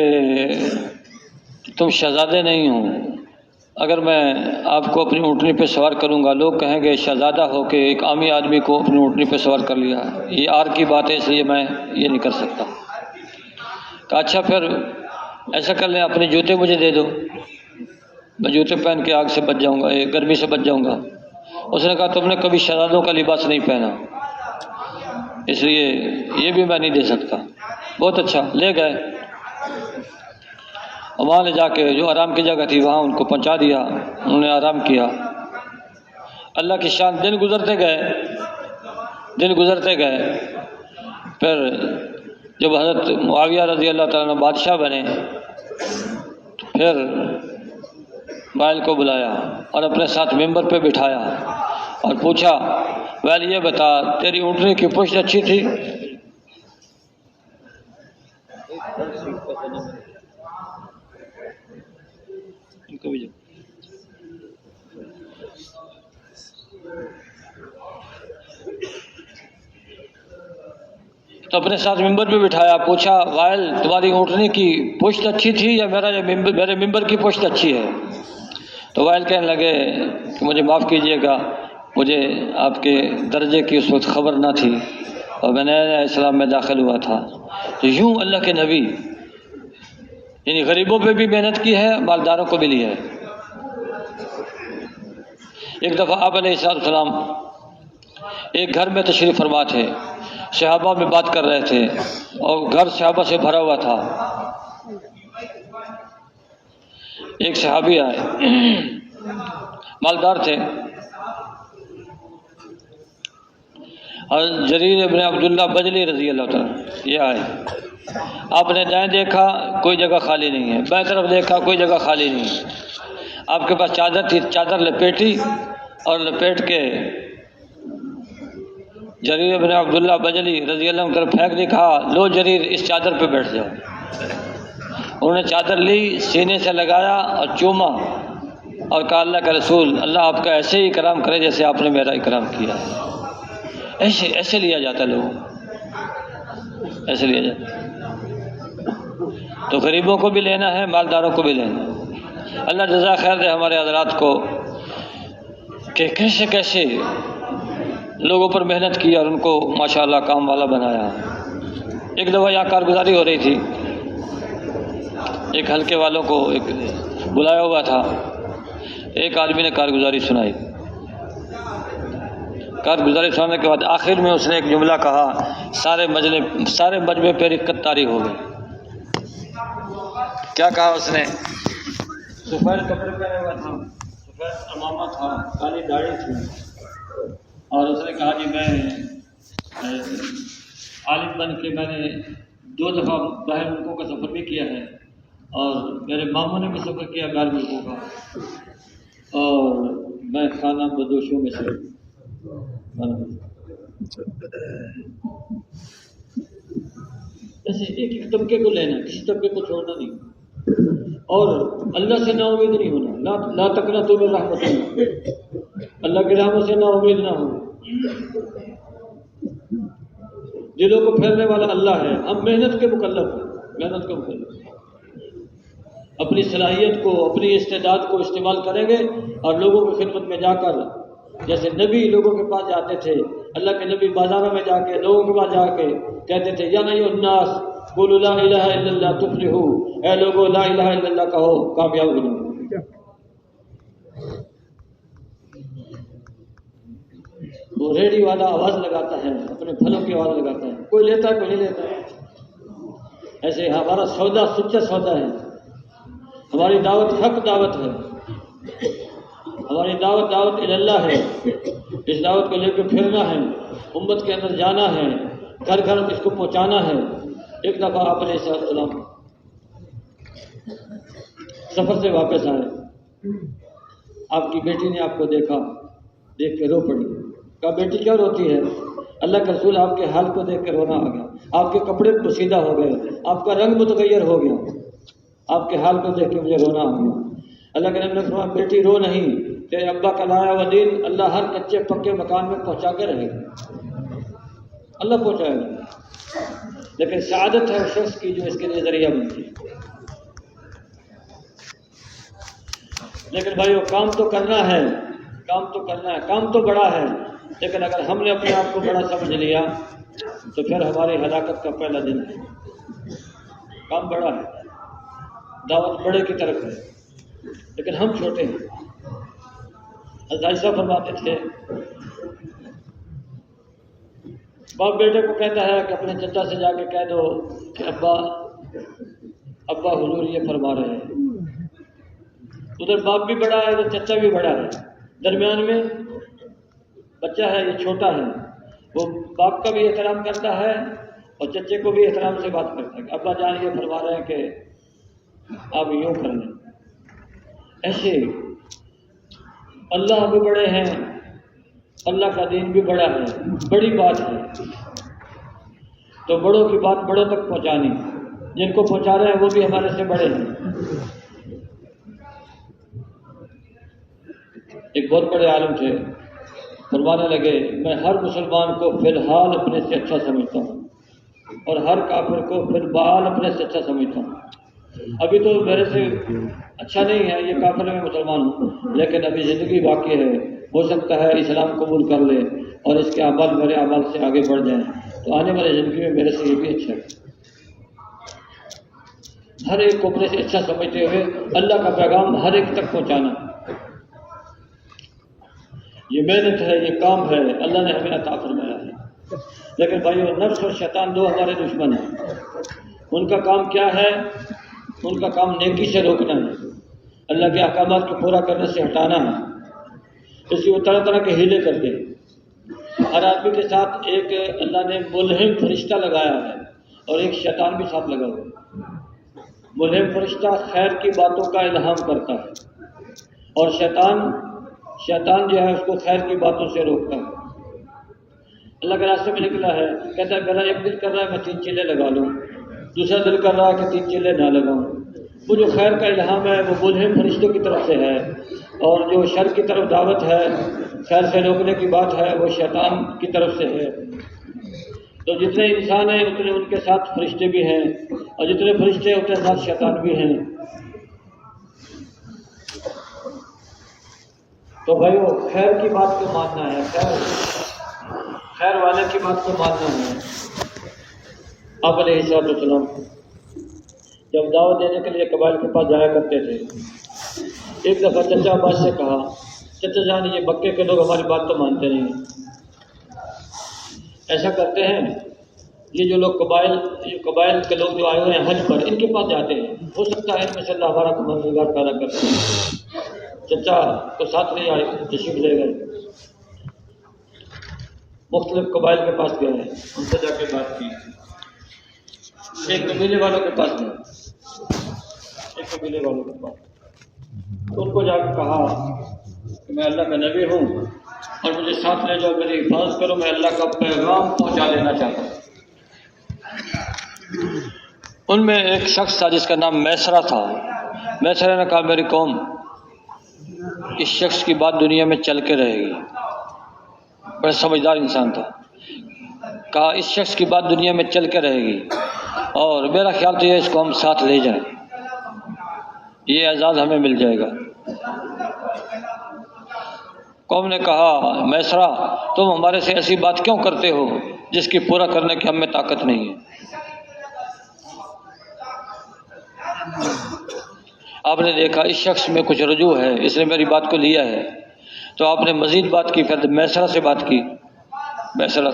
S2: تم شہزادے نہیں ہو، اگر میں آپ کو اپنی اونٹنی پہ سوار کروں گا لوگ کہیں گے شہزادہ ہو کہ ایک عامی آدمی کو اپنی اونٹنی پہ سوار کر لیا، یہ آر کی بات ہے، اس لیے میں یہ نہیں کر سکتا۔ کہا اچھا پھر ایسا کر لیں اپنے جوتے مجھے دے دو، میں جوتے پہن کے آگ سے بچ جاؤں گا، گرمی سے بچ جاؤں گا۔ اس نے کہا تم نے کبھی شہزادوں کا لباس نہیں پہنا، اس لیے یہ بھی میں نہیں دے سکتا۔ بہت اچھا، لے گئے اور وہاں لے جا کے جو آرام کی جگہ تھی وہاں ان کو پہنچا دیا، انہوں نے آرام کیا۔ اللہ کی شان، دن گزرتے گئے، پھر جب حضرت معاویہ رضی اللہ تعالیٰ عنہ بادشاہ بنے، پھر وائل کو بلایا اور اپنے ساتھ ممبر پہ بٹھایا اور پوچھا وائل یہ بتا تیری اونٹنی کی پشت اچھی تھی؟ تو اپنے ساتھ ممبر پہ بٹھایا، پوچھا وائل تمہاری اونٹنی کی پشت اچھی تھی یا میرے ممبر کی پشت اچھی ہے؟ تو وائل کہنے لگے کہ مجھے معاف کیجیے گا، مجھے آپ کے درجے کی اس وقت خبر نہ تھی اور میں نیا اسلام میں داخل ہوا تھا۔ تو یوں اللہ کے نبی یعنی غریبوں پہ بھی محنت کی ہے، مالداروں کو بھی لی ہے۔ ایک دفعہ آپ علیہ السلام ایک گھر میں تشریف فرما تھے، صحابہ میں بات کر رہے تھے اور گھر صحابہ سے بھرا ہوا تھا۔ ایک صحابی آئے، مالدار تھے، اور جریر ابن عبداللہ بجلی رضی اللہ تعالیٰ یہ آئے، آپ نے دائیں دیکھا کوئی جگہ خالی نہیں ہے، بائیں طرف دیکھا کوئی جگہ خالی نہیں ہے، آپ کے پاس چادر تھی، چادر لپیٹی اور لپیٹ کے جریر ابن عبداللہ بجلی رضی اللہ عنہ طرف پھینک دی، کہا لو جریر اس چادر پہ بیٹھ جاؤ۔ انہوں نے چادر لی، سینے سے لگایا اور چوما اور کہا اللہ کا رسول، اللہ آپ کا ایسے ہی اکرام کرے جیسے آپ نے میرا اکرام کیا۔ ایسے لیا جاتا ہے لوگوں، ایسے لیا جاتا۔ تو غریبوں کو بھی لینا ہے، مالداروں کو بھی لینا ہے۔ اللہ جزا خیر دے ہمارے حضرات کو کہ کیسے کیسے لوگوں پر محنت کی اور ان کو ماشاءاللہ کام والا بنایا۔ ایک دفعہ یہاں کارگزاری ہو رہی تھی، ایک حلقے والوں کو ایک بلایا ہوا تھا، ایک آدمی نے کارگزاری سنائی۔ کارگزاری سنانے کے بعد آخر میں اس نے ایک جملہ کہا، سارے مجمع پہ رکت طاری ہو گئے۔ کیا کہا اس نے؟ سفید کپڑے پہنے ہوا تھا، سفید امامہ تھا، کالی داڑھی تھی، اور اس نے کہا جی میں عالم بن کے میں نے 2 دفعہ باہر ملکوں کا سفر بھی کیا ہے، اور میرے ماموں نے بھی سفر کیا باہر ملکوں کا، اور میں خانہ بدوشوں میں سے ایسے ایک ایک طبقے کو لینا، کسی طبقے کو چھوڑنا نہیں، اور اللہ سے نا امید نہیں ہونا، لا تقنطوا من رحمت اللہ، اللہ کی رحمت سے نا امید نہ ہو۔ دلوں کو پھیرنے والا اللہ ہے، ہم محنت کے مکلف ہیں، محنت کے مکلف ہیں۔ اپنی صلاحیت کو، اپنی استعداد کو استعمال کریں گے، اور لوگوں کی خدمت میں جا کر، جیسے نبی لوگوں کے پاس جاتے تھے، اللہ کے نبی بازاروں میں جا کے لوگوں کے پاس جا کے کہتے تھے یا ایھا الناس قولوا لا الہ الا اللہ تفلحوا، اے لوگوں لا الہ الا اللہ کہو کامیاب ہو جاؤ۔ وہ ریڈی والا آواز لگاتا ہے، اپنے پھلوں کی آواز لگاتا ہے، کوئی لیتا ہے کوئی نہیں لیتا ہے۔ ایسے ہمارا سودا سچا سودا ہے، ہماری دعوت حق دعوت ہے، ہماری دعوت دعوت اللہ ہے، اس دعوت کو لے کے پھرنا ہے، امت کے اندر جانا ہے، گھر گھر اس کو پہنچانا ہے۔ ایک دفعہ آپ علیہ السلام سفر سے واپس آئے، آپ کی بیٹی نے آپ کو دیکھا، دیکھ کے رو پڑی، کہا بیٹی کیا روتی ہے؟ اللہ کے رسول آپ کے حال کو دیکھ کے رونا آ گیا، آپ کے کپڑے پوشیدہ ہو گئے، آپ کا رنگ متغیر ہو گیا، آپ کے حال کو دیکھ کے مجھے رونا آ گیا۔ اللہ کے نبی نے فرمایا بیٹی رو نہیں، تیرے ابا کا لایا ہوا دین اللہ ہر کچے پکے مکان میں پہنچا کے رہے گا، اللہ پہنچائے گا، لیکن سعادت ہے اس شخص کی جو اس کے لیے ذریعہ بنتی ہے۔ لیکن بھائیو کام تو کرنا ہے، کام تو کرنا ہے، کام تو بڑا ہے، لیکن اگر ہم نے اپنے آپ کو بڑا سمجھ لیا تو پھر ہماری ہلاکت کا پہلا دن ہے۔ کام بڑا ہے، دعوت بڑے کی طرف ہے، لیکن ہم چھوٹے ہیں۔ حضرت عائشہ فرماتے تھے، باپ بیٹے کو کہتا ہے کہ اپنے چچا سے جا کے کہہ دو کہ ابا حضور یہ فرما رہے ہیں۔ ادھر باپ بھی بڑا ہے، ادھر چچا بھی بڑا ہے، درمیان میں بچہ ہے، یہ چھوٹا ہے، وہ باپ کا بھی احترام کرتا ہے اور چچے کو بھی احترام سے بات کرتا ہے کہ ابا جان یہ فرما رہے ہیں کہ آپ یوں کر لیں۔ ایسے اللہ بھی بڑے ہیں، اللہ کا دین بھی بڑا ہے، بڑی بات ہے، تو بڑوں کی بات بڑوں تک پہنچانی، جن کو پہنچا رہے ہیں وہ بھی ہمارے سے بڑے ہیں۔ ایک بہت بڑے عالم تھے، فرمانے لگے میں ہر مسلمان کو فی الحال اپنے سے اچھا سمجھتا ہوں اور ہر کافر کو فی البال اپنے سے اچھا سمجھتا ہوں۔ ابھی تو میرے سے اچھا نہیں ہے، یہ کافر میں مسلمان ہوں، لیکن ابھی زندگی باقی ہے، ہو سکتا ہے اسلام قبول کر لے اور اس کے اعمال میرے اعمال سے آگے بڑھ جائیں، تو آنے والی زندگی میں میرے سے یہ بھی اچھا ہے۔ ہر ایک کو اپنے سے اچھا سمجھتے ہوئے اللہ کا پیغام ہر ایک تک پہنچانا، یہ محنت ہے، یہ کام ہے، اللہ نے ہمیں عطا فرمایا ہے۔ لیکن بھائیو نفس اور شیطان دو ہمارے دشمن ہیں، ان کا کام کیا ہے؟ ان کا کام نیکی سے روکنا ہے، اللہ کے احکامات کو پورا کرنے سے ہٹانا ہے، اس لیے وہ طرح طرح کے ہیلے کرتے ہیں۔
S3: ہر آدمی کے ساتھ ایک اللہ نے ملہم فرشتہ لگایا ہے اور ایک شیطان بھی ساتھ لگا ہوا ہے۔ ملہم فرشتہ خیر کی باتوں کا الہام کرتا ہے اور شیطان جو ہے اس کو خیر کی باتوں سے روکتا ہے۔ اللہ کے راستے میں نکلا ہے، کہتا ہے میرا ایک دل کر رہا ہے میں 3 چیلے لگا لوں، دوسرا دل کر رہا ہے کہ 3 چیلے نہ لگاؤں۔ وہ جو خیر کا الہام ہے وہ ملہم فرشتوں کی طرف سے ہے، اور جو شر کی طرف دعوت ہے، خیر سے روکنے کی بات ہے، وہ شیطان کی طرف سے ہے۔ تو جتنے انسان ہیں اتنے ان کے ساتھ فرشتے بھی ہیں، اور جتنے فرشتے اتنے ساتھ شیطان بھی ہیں۔ تو بھائی وہ خیر کی بات کو ماننا ہے، خیر والے کی بات کو ماننا ہے۔ آپ علیہ السلام جب دعوت دینے کے لیے قبائل کے پاس جایا کرتے تھے، ایک دفعہ چچا عباس سے کہا، چچا جان یہ مکے کے لوگ ہماری بات تو مانتے نہیں، ایسا کرتے ہیں یہ جو لوگ قبائل کے لوگ جو آئے ہوئے ہیں حج پر، ان کے پاس جاتے ہیں، ہو سکتا ہے ان میں سے اللہ ہمارا مددگار پیدا کرتے ہیں۔ چچا تو ساتھ نہیں آئے، تشریف لے گئے، مختلف قبائل کے پاس گئے ہیں، ان سے جا کے بات کی۔ ایک قبیلے والوں کے پاس گئے، تو ان کو جا کے کہا کہ میں اللہ کا نبی ہوں اور مجھے ساتھ لے جاؤ، میری حفاظت کرو، میں اللہ کا پیغام پہنچا دینا چاہتا ہوں۔
S2: ان میں ایک شخص تھا جس کا نام میسرہ تھا۔ میسرہ نے کہا میری قوم اس شخص کی بات دنیا میں چل کے رہے گی، بڑا سمجھدار انسان تھا۔ کہا اس شخص کی بات دنیا میں چل کے رہے گی، اور میرا خیال تو یہ اس کو ہم ساتھ لے جائیں، یہ اعزاز ہمیں مل جائے گا۔ قوم نے کہا میسرہ تم ہمارے سے ایسی بات کیوں کرتے ہو جس کی پورا کرنے کی ہم میں طاقت نہیں ہے؟ آپ نے دیکھا اس شخص میں کچھ رجوع ہے، اس نے میری بات کو لیا ہے، تو آپ نے مزید بات کی، پھر میسرہ سے بات کی۔ میسرہ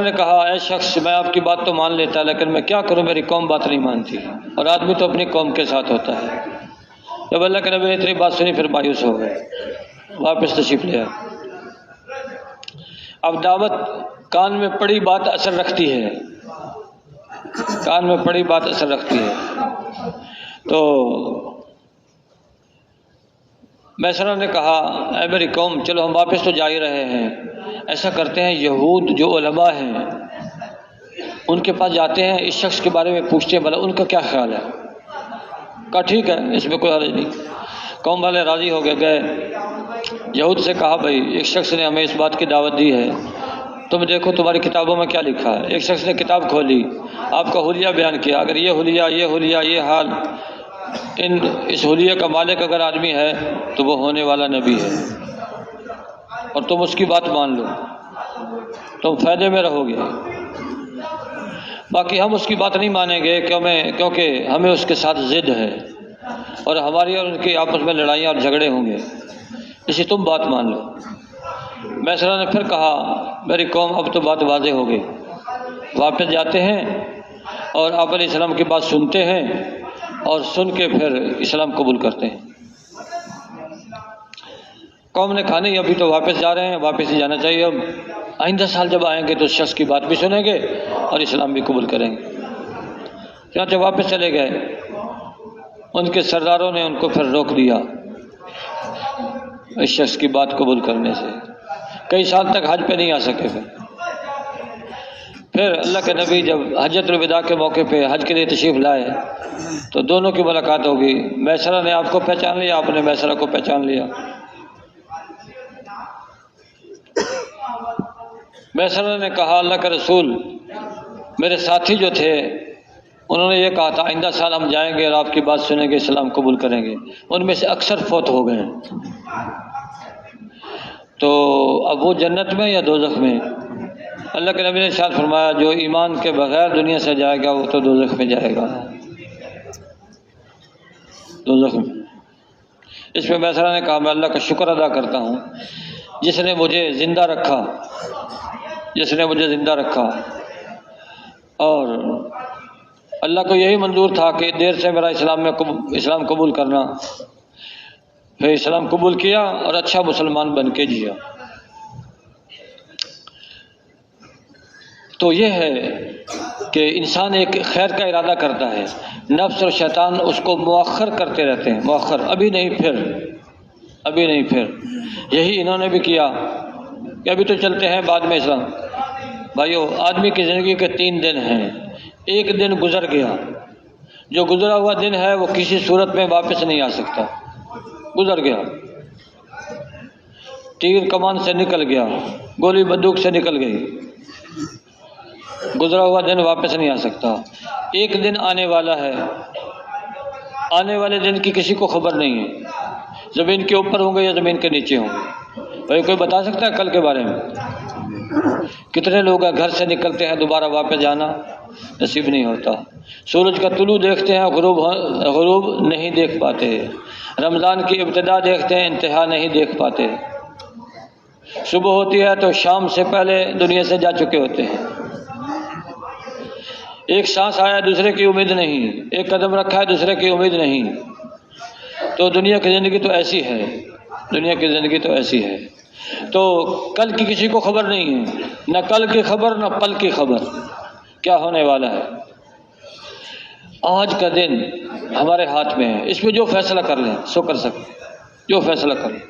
S2: نے کہا اے شخص میں آپ کی بات تو مان لیتا لیکن میں کیا کروں، میری قوم بات نہیں مانتی، اور آدمی تو اپنی قوم کے ساتھ ہوتا ہے۔ جب اللہ کے نبی نے اتنی بات سنی پھر مایوس ہو گئے، واپس تشریف لے آئے۔ اب دعوت کان میں پڑی بات اثر رکھتی ہے، کان میں پڑی بات اثر رکھتی ہے۔ تو میسرہ نے کہا اے میری قوم چلو ہم واپس تو جا ہی رہے ہیں، ایسا کرتے ہیں یہود جو علماء ہیں ان کے پاس جاتے ہیں، اس شخص کے بارے میں پوچھتے ہیں بھلا ان کا کیا خیال ہے۔ کہا ٹھیک ہے اس میں کوئی حرج نہیں۔ قوم والے راضی ہو گئے۔ یہود سے کہا بھائی ایک شخص نے ہمیں اس بات کی دعوت دی ہے، تم دیکھو تمہاری کتابوں میں کیا لکھا ہے۔ ایک شخص نے کتاب کھولی، آپ کا حلیہ بیان کیا، اگر یہ حلیہ یہ حال، اس حلیہ کا مالک اگر آدمی ہے تو وہ ہونے والا نبی ہے، اور تم اس کی بات مان لو، تم فائدے میں رہو گے۔ باقی ہم اس کی بات نہیں مانیں گے کیونکہ ہمیں اس کے ساتھ ضد ہے، اور ہماری اور ان کی آپس میں لڑائیاں اور جھگڑے ہوں گے، اسی تم بات مان لو۔ میسرہ نے پھر کہا میری قوم اب تو بات واضح ہو گئی۔ واپس جاتے ہیں اور آپ علیہ السلام کی بات سنتے ہیں، اور سن کے پھر اسلام قبول کرتے ہیں۔ قوم نے کہا نہیں ابھی تو واپس جا رہے ہیں، واپس ہی جانا چاہیے، اب آئندہ سال جب آئیں گے تو اس شخص کی بات بھی سنیں گے اور اسلام بھی قبول کریں گے۔ چنانچہ واپس چلے گئے، ان کے سرداروں نے ان کو پھر روک دیا اس شخص کی بات قبول کرنے سے، کئی سال تک حج پہ نہیں آ سکے۔ پھر اللہ کے نبی جب حجۃ الوداع کے موقع پہ حج کے لیے تشریف لائے تو دونوں کی ملاقات ہوگی۔ میسرہ نے آپ کو پہچان لیا، آپ نے میسرہ کو پہچان لیا۔ میسرہ نے کہا اللہ کا رسول میرے ساتھی جو تھے انہوں نے یہ کہا تھا آئندہ سال ہم جائیں گے اور آپ کی بات سنیں گے، اسلام قبول کریں گے، ان میں سے اکثر فوت ہو گئے ہیں، تو اب وہ جنت میں یا دوزخ میں؟ اللہ کے نبی نے ارشاد فرمایا جو ایمان کے بغیر دنیا سے جائے گا وہ تو دوزخ میں جائے گا، دوزخ میں۔ اس پہ میسرہ نے کہا میں اللہ کا شکر ادا کرتا ہوں جس نے مجھے زندہ رکھا، اور اللہ کو یہی منظور تھا کہ دیر سے میرا اسلام قبول کرنا، پھر اسلام قبول کیا اور اچھا مسلمان بن کے جیا۔ تو یہ ہے کہ انسان ایک خیر کا ارادہ کرتا ہے، نفس اور شیطان اس کو مؤخر کرتے رہتے ہیں، مؤخر، ابھی نہیں پھر۔ یہی انہوں نے بھی کیا کہ ابھی تو چلتے ہیں، بعد میں اسلام۔ بھائیو، آدمی کی زندگی کے 3 دن ہیں، ایک دن گزر گیا، جو گزرا ہوا دن ہے وہ کسی صورت میں واپس نہیں آ سکتا، گزر گیا، تیر کمان سے نکل گیا، گولی بندوق سے نکل گئی، گزرا ہوا دن واپس نہیں آ سکتا۔ ایک دن آنے والا ہے، آنے والے دن کی کسی کو خبر نہیں ہے، زمین کے اوپر ہوں گے یا زمین کے نیچے ہوں گے۔ بھائی کوئی بتا سکتا ہے کل کے بارے میں؟ کتنے لوگ گھر سے نکلتے ہیں، دوبارہ واپس جانا نصیب نہیں ہوتا۔ سورج کا طلوع دیکھتے ہیں، غروب نہیں دیکھ پاتے۔ رمضان کی ابتدا دیکھتے ہیں، انتہا نہیں دیکھ پاتے۔ صبح ہوتی ہے تو شام سے پہلے دنیا سے جا چکے ہوتے ہیں۔ ایک سانس آیا، دوسرے کی امید نہیں، ایک قدم رکھا ہے، دوسرے کی امید نہیں۔ تو دنیا کی زندگی تو ایسی ہے، دنیا کی زندگی تو ایسی ہے۔ تو کل کی کسی کو خبر نہیں ہے، نہ کل کی خبر نہ پل کی خبر، کیا ہونے والا ہے۔ آج کا دن ہمارے ہاتھ میں ہے، اس میں جو فیصلہ کر لیں سو کر سکتے، جو فیصلہ کر لیں۔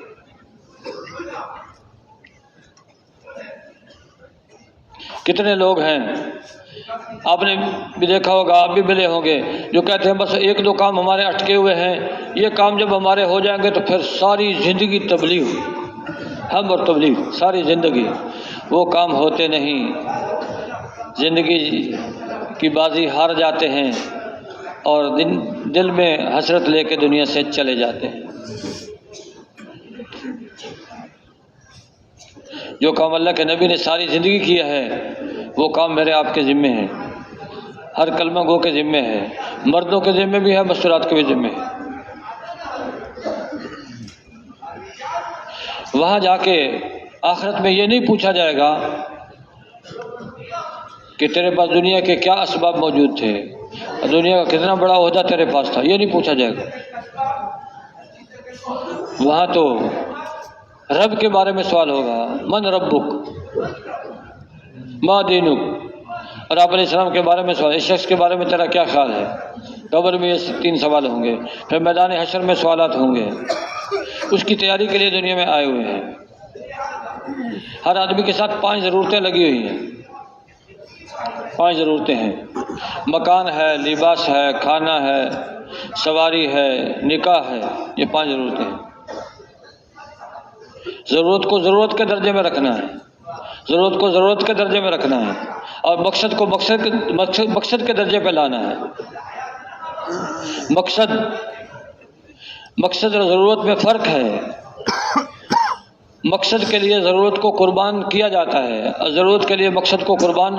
S2: کتنے لوگ ہیں، آپ نے بھی دیکھا ہوگا، آپ بھی ملے ہوں گے، جو کہتے ہیں بس 1-2 کام ہمارے اٹکے ہوئے ہیں، یہ کام جب ہمارے ہو جائیں گے تو پھر ساری زندگی تبلیغ، ہم اور تبلیغ، ساری زندگی۔ وہ کام ہوتے نہیں، زندگی کی بازی ہار جاتے ہیں اور دل میں حسرت لے کے دنیا سے چلے جاتے ہیں۔ جو کام اللہ کے نبی نے ساری زندگی کیا ہے وہ کام میرے آپ کے ذمے ہے، ہر کلمہ گو کے ذمے ہے، مردوں کے ذمے بھی ہے، مستورات کے بھی ذمے ہے۔ وہاں جا کے آخرت میں یہ نہیں پوچھا جائے گا کہ تیرے پاس دنیا کے کیا اسباب موجود تھے، دنیا کا کتنا بڑا عہدہ تیرے پاس تھا، یہ نہیں پوچھا جائے گا۔ وہاں تو رب کے بارے میں سوال ہوگا، من ربک، ما دینک، اور آپ علیہ السلام کے بارے میں سوال، اس شخص کے بارے میں تیرا کیا خیال ہے۔ قبر میں یہ 3 سوال ہوں گے، پھر میدان حشر میں سوالات ہوں گے۔ اس کی تیاری کے لیے دنیا میں آئے ہوئے ہیں۔ ہر آدمی کے ساتھ 5 ضرورتیں لگی ہوئی ہیں، 5 ضرورتیں ہیں، مکان ہے، لباس ہے، کھانا ہے، سواری ہے، نکاح ہے، یہ 5 ضرورتیں ہیں۔ ضرورت کو ضرورت کے درجے میں رکھنا ہے، ضرورت کو ضرورت کے درجے میں رکھنا ہے، اور مقصد کو مقصد کے درجے پہ لانا ہے۔ مقصد اور ضرورت میں فرق ہے۔ مقصد کے لیے ضرورت کو قربان کیا جاتا ہے اور ضرورت کے لیے مقصد کو قربان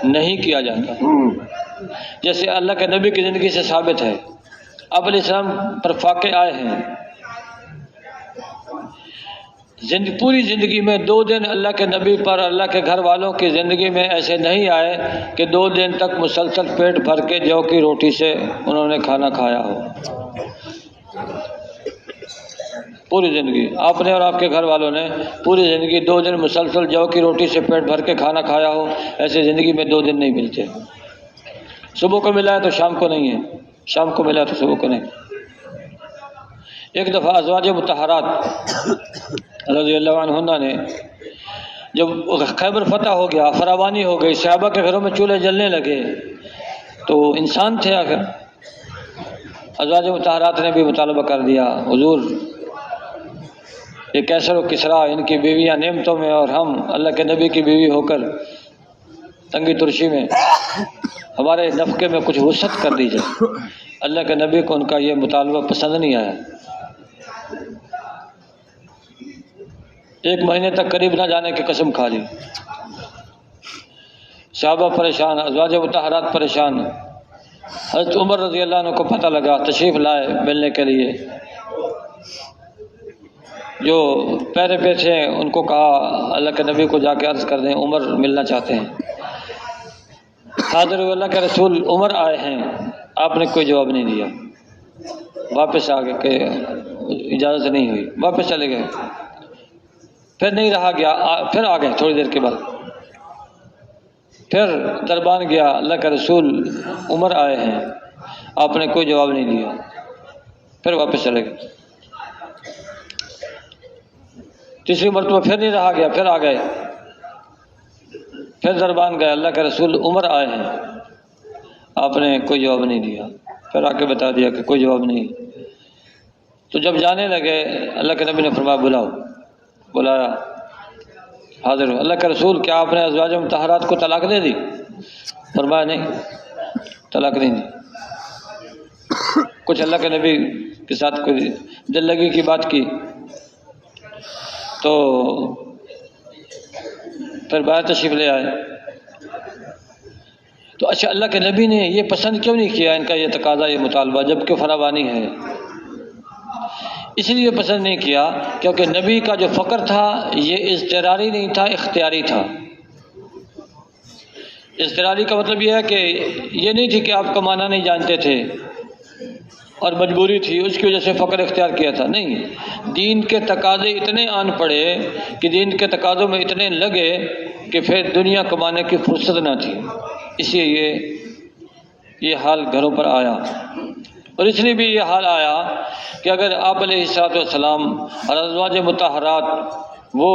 S2: نہیں کیا جاتا، جیسے اللہ کے نبی کی زندگی سے ثابت ہے۔ آپ علیہ السلام پر فاقے آئے ہیں، پوری زندگی میں 2 دن اللہ کے نبی پر، اللہ کے گھر والوں کی زندگی میں ایسے نہیں آئے کہ 2 دن تک مسلسل پیٹ بھر کے جو کی روٹی سے انہوں نے کھانا کھایا ہو۔ پوری زندگی آپ نے اور آپ کے گھر والوں نے پوری زندگی 2 دن مسلسل جو کی روٹی سے پیٹ بھر کے کھانا کھایا ہو، ایسے زندگی میں 2 دن نہیں ملتے۔ صبح کو ملا ہے تو شام کو نہیں ہے، شام کو ملا ہے تو صبح کو نہیں۔ ایک دفعہ ازواج مطہرات رضی اللہ عنہن نے جب خیبر فتح ہو گیا، فراوانی ہو گئی، صحابہ کے گھروں میں چولہے جلنے لگے، تو انسان تھے آخر، ازواج مطہرات نے بھی مطالبہ کر دیا، حضور یہ کیسر و کسریٰ ان کی بیویاں نعمتوں میں اور ہم اللہ کے نبی کی بیوی ہو کر تنگی ترشی میں، ہمارے نفقے میں کچھ وسعت کر دی جائے۔ اللہ کے نبی کو ان کا یہ مطالبہ پسند نہیں آیا۔ 1 مہینے تک قریب نہ جانے کی قسم کھا لی۔ صحابہ پریشان، ازواج مطہرات پریشان۔ حضرت عمر رضی اللہ عنہ کو پتہ لگا، تشریف لائے ملنے کے لیے۔ جو پیرے پہ تھے ان کو کہا اللہ کے نبی کو جا کے عرض کر دیں، عمر ملنا چاہتے ہیں۔ حاضر اللہ کے رسول عمر آئے ہیں، آپ نے کوئی جواب نہیں دیا، واپس آ کے کہ اجازت نہیں ہوئی، واپس چلے گئے۔ پھر نہیں رہا گیا، پھر آ گئے تھوڑی دیر کے بعد، پھر دربان گیا، اللہ کا رسول عمر آئے ہیں، آپ نے کوئی جواب نہیں دیا، پھر واپس چلے گئے۔ تیسری مرتبہ پھر نہیں رہا گیا، پھر آ گئے، پھر دربان گئے، اللہ کے رسول عمر آئے ہیں، آپ نے کوئی جواب نہیں دیا، پھر آ کے بتا دیا کہ کوئی جواب نہیں۔ تو جب جانے لگے اللہ کے نبی نے فرمایا بلاؤ، بلایا، حاضر ہو۔ اللہ کے رسول کیا آپ نے ازواج مطہرات کو طلاق دے دی؟ فرمایا نہیں، طلاق نہیں دی۔ کچھ اللہ کے نبی کے ساتھ کوئی دل لگی کی بات کی تو پھر باہر تشریف لے آئے۔ تو اچھا اللہ کے نبی نے یہ پسند کیوں نہیں کیا ان کا یہ تقاضا، یہ مطالبہ، جب کہ فراوانی ہے؟ اس لیے پسند نہیں کیا کیونکہ نبی کا جو فقر تھا یہ اضطراری نہیں تھا، اختیاری تھا۔ اضطراری کا مطلب یہ ہے کہ یہ نہیں تھی کہ آپ کمانا نہیں جانتے تھے اور مجبوری تھی اس کی وجہ سے فقر اختیار کیا تھا، نہیں، دین کے تقاضے اتنے آن پڑے کہ دین کے تقاضوں میں اتنے لگے کہ پھر دنیا کمانے کی فرصت نہ تھی، اس لیے یہ حال گھروں پر آیا۔ اور اس لیے بھی یہ حال آیا کہ اگر آپ علیہ الصلوۃ والسلام اور ازواج مطہرات وہ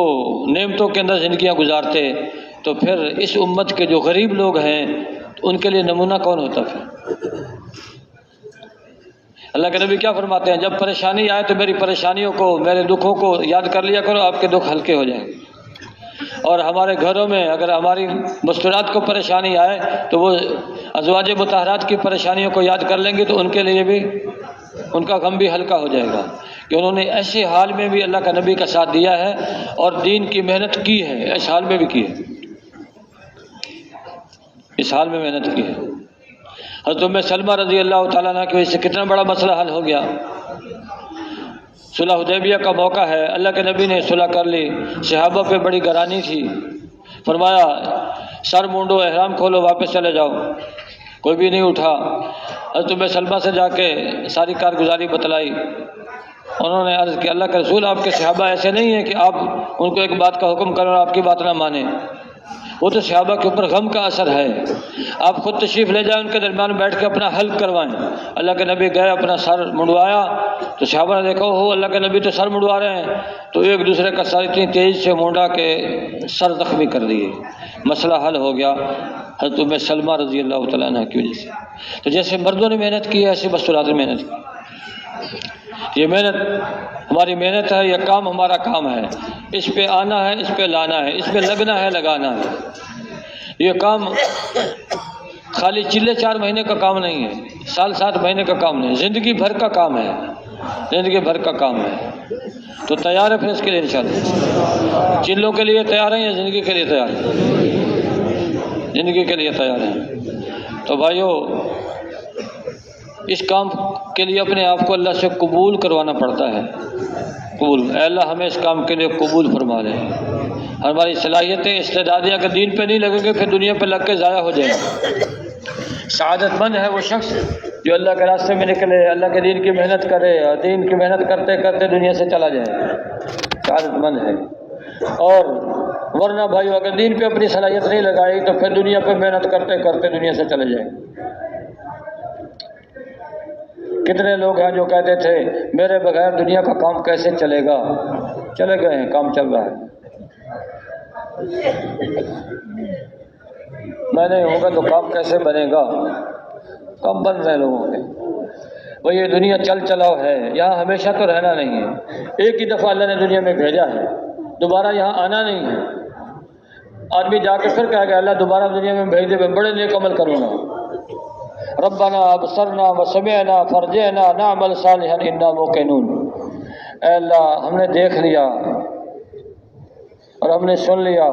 S2: نعمتوں کے اندر زندگیاں گزارتے تو پھر اس امت کے جو غریب لوگ ہیں ان کے لیے نمونہ کون ہوتا پھر؟ اللہ کے نبی کیا فرماتے ہیں؟ جب پریشانی آئے تو میری پریشانیوں کو، میرے دکھوں کو یاد کر لیا کرو، آپ کے دکھ ہلکے ہو جائیں گے۔ اور ہمارے گھروں میں اگر ہماری مستورات کو پریشانی آئے تو وہ ازواج مطہرات کی پریشانیوں کو یاد کر لیں گے تو ان کے لیے بھی ان کا غم بھی ہلکا ہو جائے گا کہ انہوں نے ایسے حال میں بھی اللہ کا نبی کا ساتھ دیا ہے اور دین کی محنت کی ہے، اس حال میں بھی کی ہے، اس حال میں محنت کی ہے۔ حضرت ام سلمہ رضی اللہ تعالیٰ عنہ کی وجہ سے کتنا بڑا مسئلہ حل ہو گیا۔ صلح حدیبیہ کا موقع ہے، اللہ کے نبی نے صلح کر لی، صحابہ پہ بڑی گرانی تھی، فرمایا سر مونڈو، احرام کھولو، واپس چلے جاؤ، کوئی بھی نہیں اٹھا۔ حضرت ام سلمہ سے جا کے ساری کارگزاری بتلائی، انہوں نے عرض کی اللہ کے رسول آپ کے صحابہ ایسے نہیں ہیں کہ آپ ان کو ایک بات کا حکم کریں اور آپ کی بات نہ مانیں، وہ تو صحابہ کے اوپر غم کا اثر ہے، آپ خود تشریف لے جائیں، ان کے درمیان بیٹھ کے اپنا حل کروائیں۔ اللہ کے نبی گئے، اپنا سر منڈوایا تو صحابہ نے دیکھا ہو اللہ کے نبی تو سر منڈوا رہے ہیں، تو ایک دوسرے کا سر اتنی تیز سے مونڈا کہ سر زخمی کر دیے، مسئلہ حل ہو گیا حضرت ام سلمہ رضی اللہ تعالیٰ عنہ کی وجہ سے۔ تو جیسے مردوں نے محنت کی ہے ایسے مستورات نے محنت کی۔ یہ محنت ہماری محنت ہے، یہ کام ہمارا کام ہے، اس پہ آنا ہے، اس پہ لانا ہے، اس پہ لگنا ہے، لگانا ہے۔ یہ کام خالی چلے 4 مہینے کا کام نہیں ہے، سال 7 مہینے کا کام نہیں، زندگی بھر کا کام ہے، زندگی بھر کا کام ہے۔ تو تیار ہے پھر اس کے لیے انشاءاللہ؟ چلوں کے لیے تیار ہیں یا زندگی کے لیے تیار ہیں؟ زندگی کے لیے تیار ہیں۔ تو بھائیو اس کام کے لیے اپنے آپ کو اللہ سے قبول کروانا پڑتا ہے، قبول، اے اللہ ہمیں اس کام کے لیے قبول فرما لے۔ ہماری صلاحیتیں، استعدادیں اگر دین پہ نہیں لگیں گے پھر دنیا پہ لگ کے ضائع ہو جائیں گے۔ سعادت مند ہے وہ شخص جو اللہ کے راستے میں نکلے، اللہ کے دین کی محنت کرے اور دین کی محنت کرتے کرتے دنیا سے چلا جائے، سعادت مند ہے۔ اور ورنہ بھائیو اگر دین پہ اپنی صلاحیت نہیں لگائی تو پھر دنیا پہ محنت کرتے کرتے دنیا سے چلے جائیں۔ کتنے لوگ ہیں جو کہتے تھے میرے بغیر دنیا کا کام کیسے چلے گا، چلے گئے ہیں، کام چل رہا ہے۔ میں نہیں ہوں گا تو کام کیسے بنے گا، کام بن رہے لوگوں کے۔ وہ یہ دنیا چل چلاؤ ہے، یہاں ہمیشہ تو رہنا نہیں ہے، ایک ہی دفعہ اللہ نے دنیا میں بھیجا ہے، دوبارہ یہاں آنا نہیں ہے۔ آدمی جا کے پھر کہے گا اللہ دوبارہ دنیا میں بھیج دے، میں بڑے نیک عمل کروں گا۔ ربنا ابصرنا وسمعنا فرجعنا نعمل صالحا انا موقنون، اے اللہ ہم نے دیکھ لیا اور ہم نے سن لیا،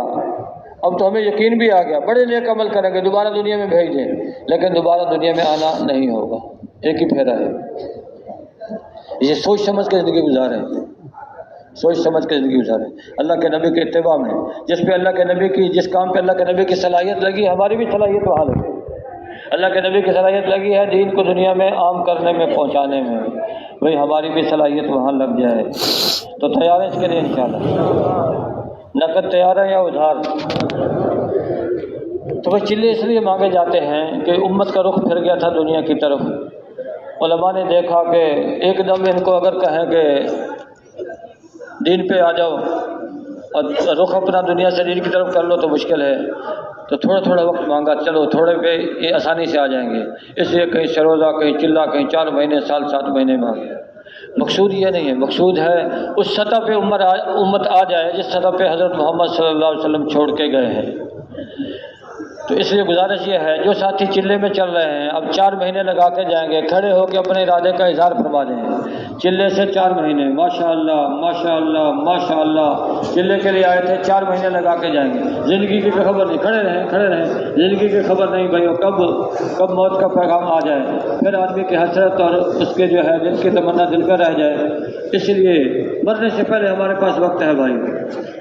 S2: اب تو ہمیں یقین بھی آ گیا، بڑے نیک عمل کریں گے، دوبارہ دنیا میں بھیج دیں، لیکن دوبارہ دنیا میں آنا نہیں ہوگا، ایک ہی پھیرا ہے۔ یہ سوچ سمجھ کے زندگی گزاریں، سوچ سمجھ کے زندگی گزاریں اللہ کے نبی کے اتباع میں، جس پہ اللہ کے نبی کی، جس کام پہ اللہ کے نبی کی صلاحیت لگی، ہماری بھی صلاحیت وہاں لگے۔ اللہ کے نبی کی صلاحیت لگی ہے دین کو دنیا میں عام کرنے میں، پہنچانے میں، بھئی ہماری بھی صلاحیت وہاں لگ جائے تو تیار ہے اس کے لیے انشاءاللہ؟ نقد تیار ہے یا ادھار؟ تو وہ چلے اس لیے مانگے جاتے ہیں کہ امت کا رخ پھر گیا تھا دنیا کی طرف۔ علماء نے دیکھا کہ ایک دم ان کو اگر کہیں کہ دین پہ آ جاؤ اور رخ اپنا دنیا سے دین کی طرف کر لو تو مشکل ہے، تو تھوڑا تھوڑا وقت مانگا، چلو تھوڑے پہ یہ آسانی سے آ جائیں گے، اس لیے کہیں سروزہ، کہیں چلہ، کہیں 4 مہینے، سال 7 مہینے مانگے۔ مقصود یہ نہیں ہے، مقصود ہے اس سطح پہ امت آ جائے جس سطح پہ حضرت محمد صلی اللہ علیہ وسلم چھوڑ کے گئے ہیں۔ تو اس لیے گزارش یہ ہے جو ساتھی چلے میں چل رہے ہیں اب 4 مہینے لگا کے جائیں گے، کھڑے ہو کے اپنے ارادے کا اظہار فرما دیں۔ چلے سے 4 مہینے، ماشاءاللہ ماشاءاللہ ماشاءاللہ، چلے کے لیے آئے تھے 4 مہینے لگا کے جائیں گے، زندگی کی خبر نہیں، کھڑے رہیں، زندگی کی خبر نہیں بھائیو، کب موت کا پیغام آ جائے، پھر آدمی کی حسرت اور اس کے جو ہے دل کی تمنا دل کا رہ جائے۔ اس لیے مرنے سے پہلے ہمارے پاس وقت ہے بھائی،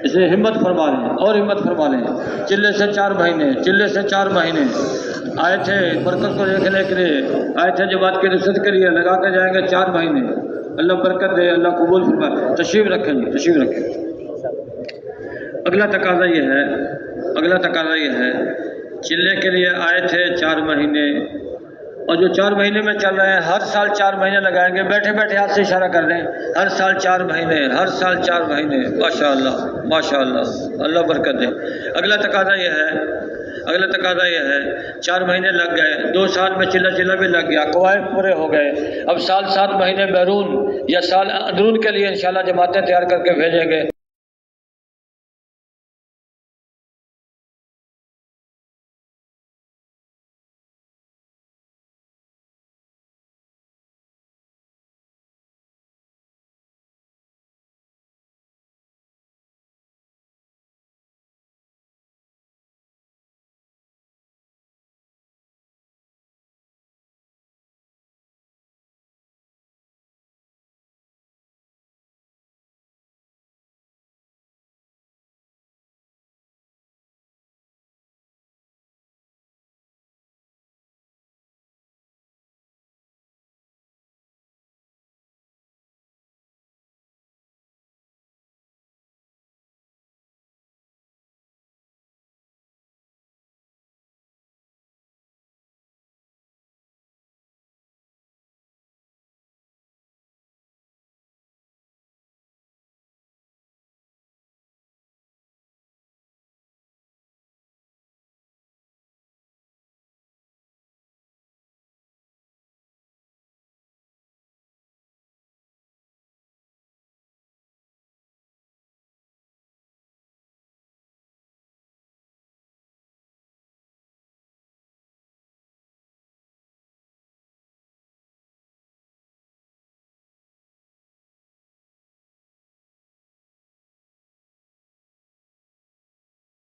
S2: اس لیے ہمت فرما لیں اور ہمت فرما لیں۔ چلے سے 4 مہینے، چلے سے 4 مہینے آئے تھے برکت کو دیکھنے کے لیے، آئے تھے جماعت کی نصرت کے لیے، لگا کے جائیں گے 4 مہینے۔ اللہ برکت دے، اللہ قبول فرمائے۔ تشریف رکھیں جی، تشریف رکھیں۔ اگلا تقاضا یہ ہے چلے کے لیے آئے تھے 4 مہینے، اور جو 4 مہینے میں چل رہے ہیں ہر سال 4 مہینے لگائیں گے، بیٹھے بیٹھے ہاتھ سے اشارہ کر دیں، ہر سال 4 مہینے، ہر سال 4 مہینے، ماشاءاللہ ماشاءاللہ، اللہ برکت دے۔ اگلا تقاضا یہ ہے 4 مہینے لگ گئے، 2 سال میں چلہ بھی لگ گیا، قواعد پورے ہو گئے، اب سال 7 مہینے بیرون یا سال اندرون کے لیے انشاءاللہ جماعتیں تیار کر کے بھیجیں گے۔